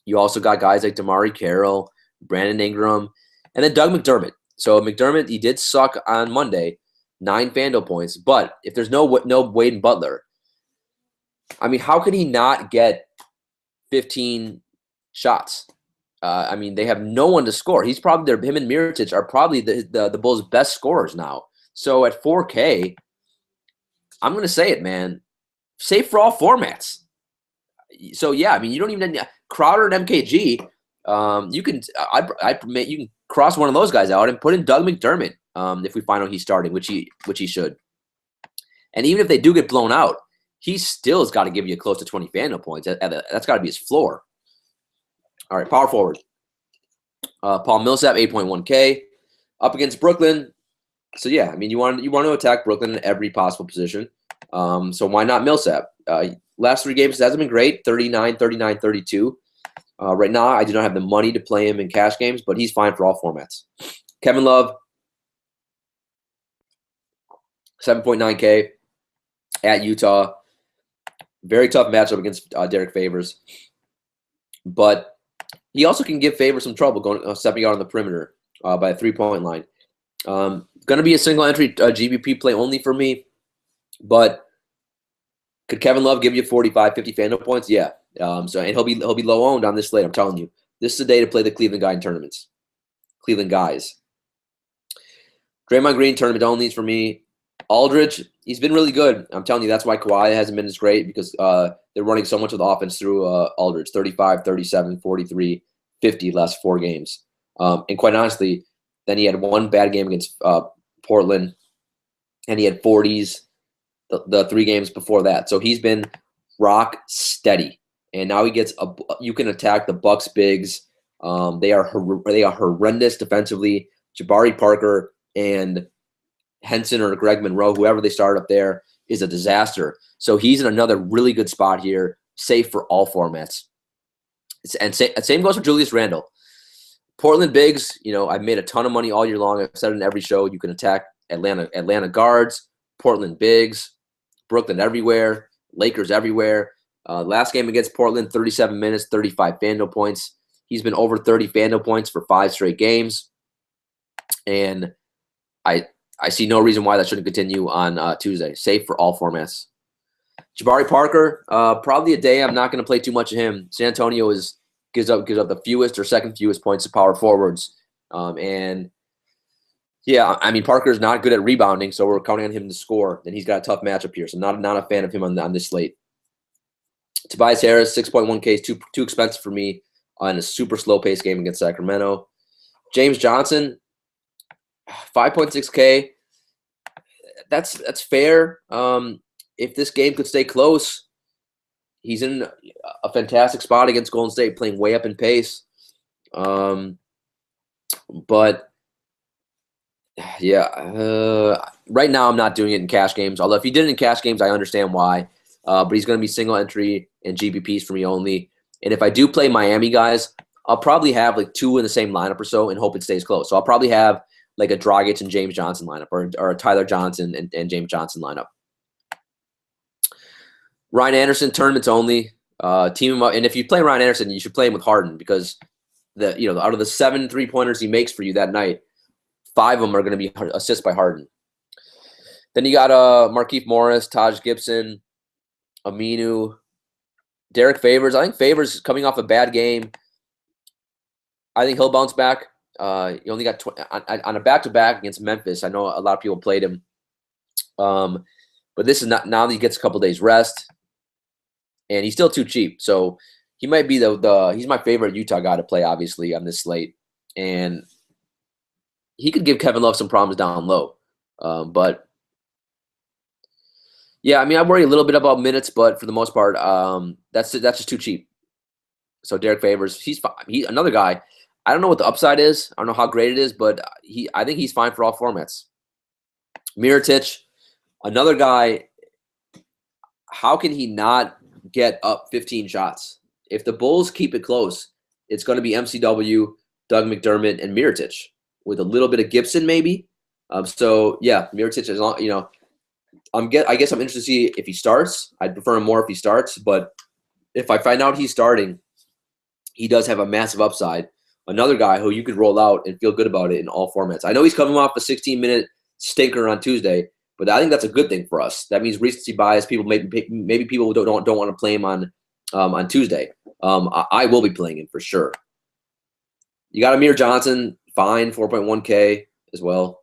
You also got guys like Damari Carroll, Brandon Ingram, and then Doug McDermott. So McDermott, he did suck on Monday, 9 FanDuel points. But if there's no Wade and Butler, how could he not get 15 shots? They have no one to score. He's probably him and Mirotic are probably the Bulls' best scorers now. So at 4K, I'm going to say it, man. Safe for all formats. So yeah, you don't even need Crowder and MKG. You can cross one of those guys out and put in Doug McDermott if we find out he's starting, which he should. And even if they do get blown out, he still has got to give you close to 20 FanDuel points. That's got to be his floor. All right, power forward. Paul Millsap, 8.1K, up against Brooklyn. So yeah, you want to attack Brooklyn in every possible position. So why not Millsap? Last 3 games hasn't been great, 39, 39, 32. Right now, I do not have the money to play him in cash games, but he's fine for all formats. Kevin Love, 7.9K at Utah. Very tough matchup against Derek Favors. But he also can give Favors some trouble stepping out on the perimeter by a 3-point line. Going to be a single entry GBP play only for me. But could Kevin Love give you 45, 50 FanDuel points? Yeah. And he'll be low owned on this slate. I'm telling you, this is the day to play the Cleveland guy in tournaments. Cleveland guys. Draymond Green tournament only for me. Aldridge, he's been really good. I'm telling you, that's why Kawhi hasn't been as great, because they're running so much of the offense through Aldridge. 35, 37, 43, 50 last 4 games. And quite honestly, then he had one bad game against Portland, and he had 40s the 3 games before that. So he's been rock steady. And now he gets you can attack the Bucks bigs. They are horrendous defensively. Jabari Parker and Henson or Greg Monroe, whoever they start up there, is a disaster. So he's in another really good spot here, safe for all formats. And same goes for Julius Randle. Portland bigs, I've made a ton of money all year long. I've said it in every show. You can attack Atlanta guards, Portland bigs, Brooklyn everywhere, Lakers everywhere. Last game against Portland, 37 minutes, 35 FanDuel points. He's been over 30 FanDuel points for 5 straight games. And I see no reason why that shouldn't continue on Tuesday. Safe for all formats. Jabari Parker, probably a day I'm not going to play too much of him. San Antonio gives up the fewest or second fewest points to power forwards. And yeah, I mean, Parker's not good at rebounding, so we're counting on him to score. And he's got a tough matchup here, so not a fan of him on this slate. Tobias Harris, 6.1K is too expensive for me on a super slow-paced game against Sacramento. James Johnson, 5.6K. That's fair. If this game could stay close, he's in a fantastic spot against Golden State, playing way up in pace. But yeah, right now I'm not doing it in cash games. Although if you did it in cash games, I understand why. But he's going to be single entry and GPPs for me only. And if I do play Miami guys, I'll probably have like 2 in the same lineup or so and hope it stays close. So I'll probably have like a Dragic and James Johnson lineup, or a Tyler Johnson and James Johnson lineup. Ryan Anderson, tournaments only. Team him up. And if you play Ryan Anderson, you should play him with Harden, because out of the 7 3-pointers he makes for you that night, 5 of them are going to be assists by Harden. Then you got Markieff Morris, Taj Gibson, Aminu, Derek Favors. I think Favors coming off a bad game. I think he'll bounce back. He only got on a back-to-back against Memphis. I know a lot of people played him. But this is not, now that he gets a couple days rest, and he's still too cheap. So he might be he's my favorite Utah guy to play, obviously, on this slate. And he could give Kevin Love some problems down low. But yeah, I mean, I worry a little bit about minutes, but for the most part, that's just too cheap. So Derek Favors, he's fine. He's another guy. I don't know what the upside is. I don't know how great it is, but I think he's fine for all formats. Mirotic, another guy. How can he not get up 15 shots? If the Bulls keep it close, it's going to be MCW, Doug McDermott, and Mirotic with a little bit of Gibson maybe. So yeah, Mirotic is on. I guess I'm interested to see if he starts. I'd prefer him more if he starts, but if I find out he's starting, he does have a massive upside. Another guy who you could roll out and feel good about it in all formats. I know he's coming off a 16-minute stinker on Tuesday, but I think that's a good thing for us. That means recency bias. People maybe people don't want to play him on Tuesday. I will be playing him for sure. You got Amir Johnson, fine, 4.1K as well.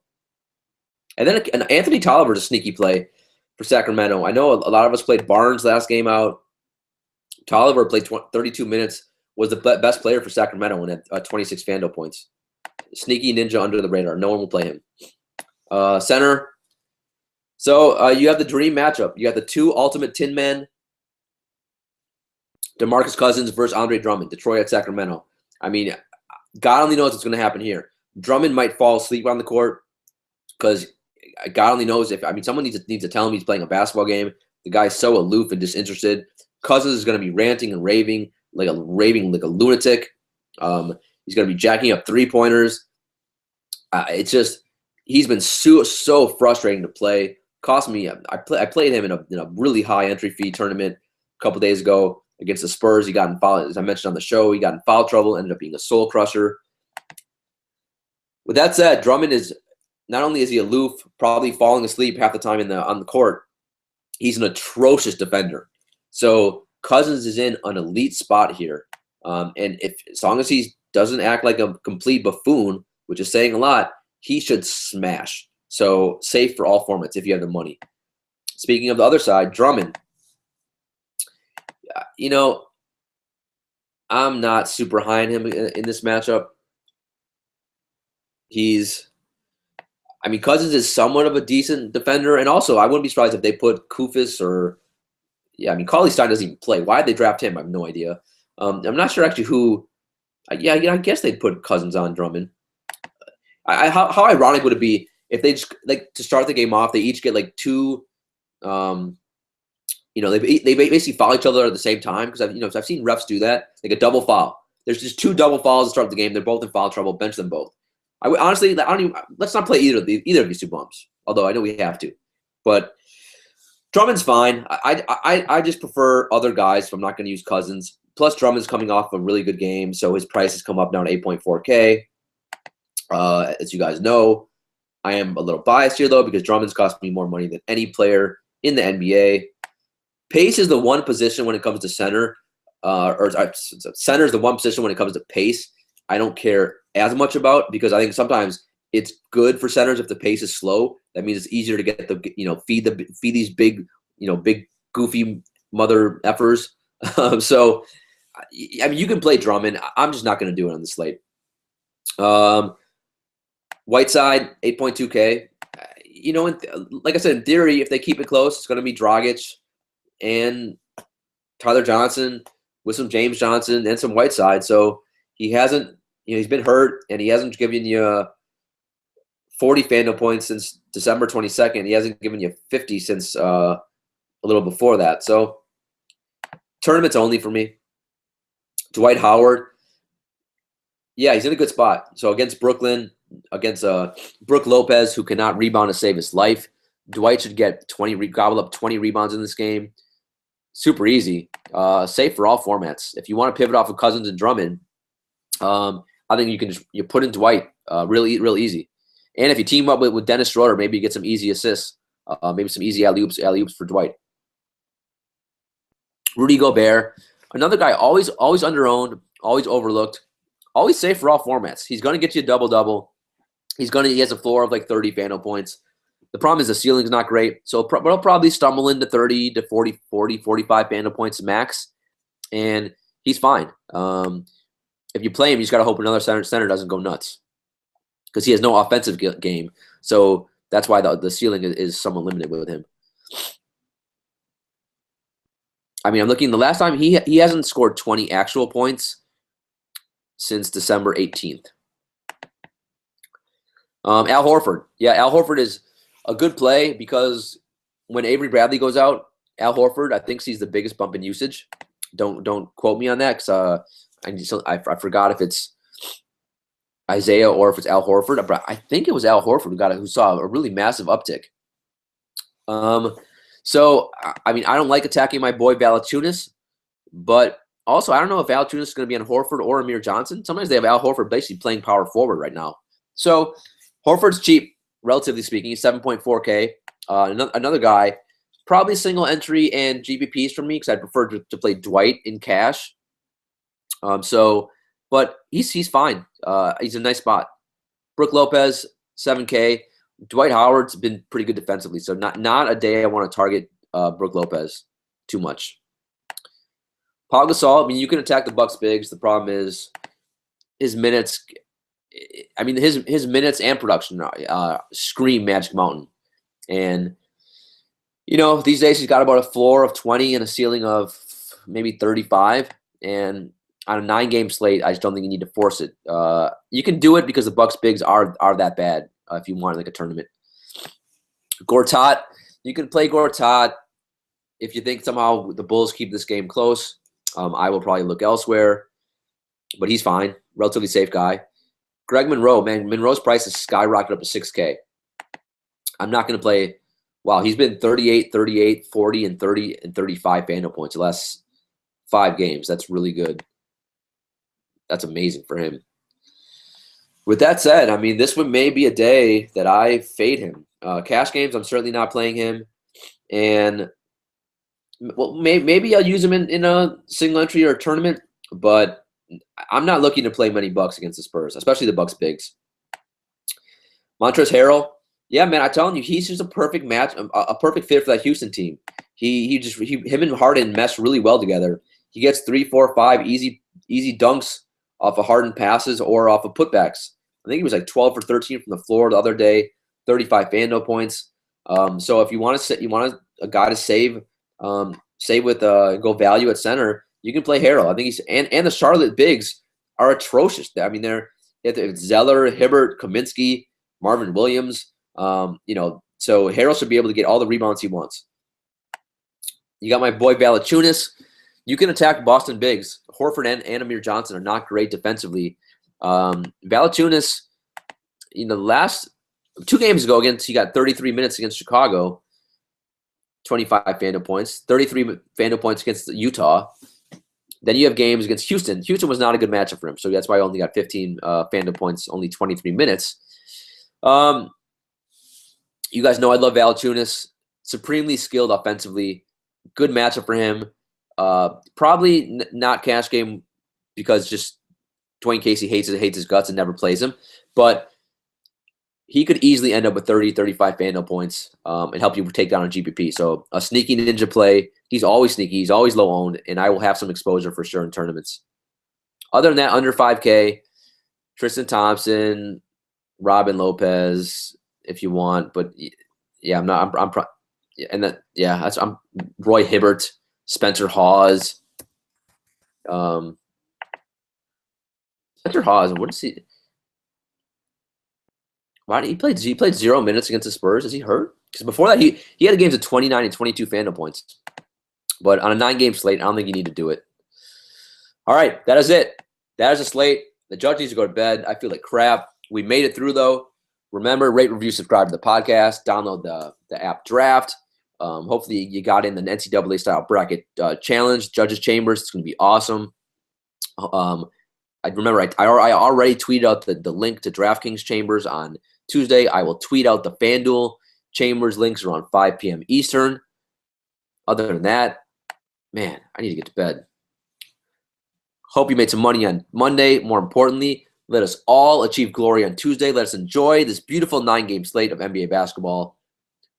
And then Anthony Tolliver's a sneaky play for Sacramento. I know a lot of us played Barnes last game out. Tolliver played 32 minutes, was the best player for Sacramento and had 26 FanDuel points. Sneaky ninja under the radar. No one will play him. Center. So you have the dream matchup. You got the 2 ultimate Tin Men. DeMarcus Cousins versus Andre Drummond. Detroit at Sacramento. I mean, God only knows what's going to happen here. Drummond might fall asleep on the court because God only knows if. I mean, someone needs to tell him he's playing a basketball game. The guy's so aloof and disinterested. Cousins is going to be ranting and raving like a lunatic. He's going to be jacking up 3-pointers. It's just he's been so frustrating to play. Cost me. I played him in a really high entry fee tournament a couple days ago against the Spurs. He got in foul, as I mentioned on the show. He got in foul trouble. Ended up being a soul crusher. With that said, Drummond is not only is he aloof, probably falling asleep half the time on the court. He's an atrocious defender. So Cousins is in an elite spot here. And as long as he doesn't act like a complete buffoon, which is saying a lot, he should smash. So safe for all formats if you have the money. Speaking of the other side, Drummond. You know, I'm not super high on him in this matchup. Cousins is somewhat of a decent defender, and also I wouldn't be surprised if they put Kufis or, Cauley-Stein doesn't even play. Why did they draft him? I have no idea. I'm not sure actually who. I guess they'd put Cousins on Drummond. How ironic would it be if they just, like, to start the game off, they each get like two. They basically foul each other at the same time, because I've seen refs do that, like a double foul. There's just two double fouls to start the game. They're both in foul trouble. Bench them both. Honestly, let's not play either of these two bumps. Although I know we have to, but Drummond's fine. I just prefer other guys, so I'm not going to use Cousins. Plus, Drummond's coming off a really good game, so his price has come up now to 8.4K. As you guys know, I am a little biased here though, because Drummond's cost me more money than any player in the NBA. Pace is the one position when it comes to center, center is the one position when it comes to pace I don't care as much about, because I think sometimes it's good for centers if the pace is slow. That means it's easier to get feed these big goofy mother effers. So you can play Drummond. I'm just not going to do it on the slate. Whiteside 8.2K. Like I said, in theory, if they keep it close, it's going to be Dragic and Tyler Johnson with some James Johnson and some Whiteside. So he hasn't, he's been hurt, and he hasn't given you 40 FanDuel points since December 22nd. He hasn't given you 50 since a little before that. So tournaments only for me. Dwight Howard, yeah, he's in a good spot. So against Brooklyn, against Brook Lopez, who cannot rebound to save his life, Dwight should get gobble up 20 rebounds in this game. Super easy. Safe for all formats. If you want to pivot off of Cousins and Drummond, I think you put in Dwight real easy. And if you team up with Dennis Schroeder, maybe you get some easy assists, maybe some easy alley-oops for Dwight. Rudy Gobert, another guy always underowned, always overlooked, always safe for all formats. He's going to get you a double-double. He has a floor of like 30 FanDuel points. The problem is the ceiling's not great, so he'll probably stumble into 30 to 40, 45 FanDuel points max, and he's fine. If you play him, you just got to hope another center doesn't go nuts, because he has no offensive game. So that's why the ceiling is somewhat limited with him. I'm looking, the last time he hasn't scored 20 actual points since December 18th. Al Horford. Yeah, Al Horford is a good play, because when Avery Bradley goes out, Al Horford, I think, sees the biggest bump in usage. Don't quote me on that, because I forgot if it's Isaiah or if it's Al Horford, but I think it was Al Horford who saw a really massive uptick. So I don't like attacking my boy Valanciunas, but also I don't know if Valanciunas is going to be on Horford or Amir Johnson. Sometimes they have Al Horford basically playing power forward right now. So Horford's cheap, relatively speaking. He's 7.4K. Another guy, probably single entry and GPPs for me, because I prefer to play Dwight in cash. But he's fine. He's in a nice spot. Brook Lopez, 7K. Dwight Howard's been pretty good defensively, so not a day I want to target Brook Lopez too much. Paul Gasol, you can attack the Bucks bigs. The problem is his minutes. His minutes and production scream Magic Mountain, and these days he's got about a floor of 20 and a ceiling of maybe 35, and on a 9-game slate, I just don't think you need to force it. You can do it because the Bucks bigs are that bad if you want like a tournament. Gortat, you can play Gortat if you think somehow the Bulls keep this game close. I will probably look elsewhere, but he's fine. Relatively safe guy. Greg Monroe, Monroe's price has skyrocketed up to 6K. I'm not going to play. Wow, he's been 38, 38, 40, and 30 and 35 FanDuel points the last 5 games. That's really good. That's amazing for him. With that said, this one may be a day that I fade him. Cash games, I'm certainly not playing him. And Well, maybe I'll use him in a single entry or a tournament, but I'm not looking to play many Bucks against the Spurs, especially the Bucks bigs. Montrezl Harrell, yeah, man, I'm telling you, he's just a perfect match, a perfect fit for that Houston team. Him and Harden mesh really well together. He gets 3, 4, 5 easy dunks off of Harden passes or off of putbacks. I think he was like 12 for 13 from the floor the other day, 35 Fando points. So if you want a guy to save with go value at center, you can play Harrell. I think he's and the Charlotte bigs are atrocious. I mean, it's Zeller, Hibbert, Kaminsky, Marvin Williams. So Harrell should be able to get all the rebounds he wants. You got my boy Valanciunas. You can attack Boston bigs. Horford and Amir Johnson are not great defensively. Valanciunas, the last 2 games ago he got 33 minutes against Chicago, 25 Fando points, 33 Fando points against Utah. Then you have games against Houston. Houston was not a good matchup for him, so that's why he only got 15 Fando points, only 23 minutes. You guys know I love Valanciunas. Supremely skilled offensively. Good matchup for him. Probably not cash game because just Dwayne Casey hates his guts and never plays him. But he could easily end up with 30, 35 Fando points and help you take down a GPP. So a sneaky ninja play. He's always sneaky. He's always low owned, and I will have some exposure for sure in tournaments. Other than that, under 5K, Tristan Thompson, Robin Lopez, if you want. But yeah, I'm Roy Hibbert, Spencer Hawes. Spencer Hawes, what is he? Why did he played 0 minutes against the Spurs? Is he hurt? Because before that, he had games of 29 and 22 Fando points. But on a 9-game slate, I don't think you need to do it. All right, that is it. That is a slate. The judge needs to go to bed. I feel like crap. We made it through, though. Remember, rate, review, subscribe to the podcast. Download the app Draft. Hopefully, you got in the NCAA-style bracket challenge, Judges Chambers. It's going to be awesome. I already tweeted out the link to DraftKings Chambers on Tuesday. I will tweet out the FanDuel Chambers links around 5 p.m. Eastern. Other than that, man, I need to get to bed. Hope you made some money on Monday. More importantly, let us all achieve glory on Tuesday. Let us enjoy this beautiful 9-game slate of NBA basketball.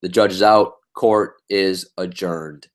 The judge is out. Court is adjourned.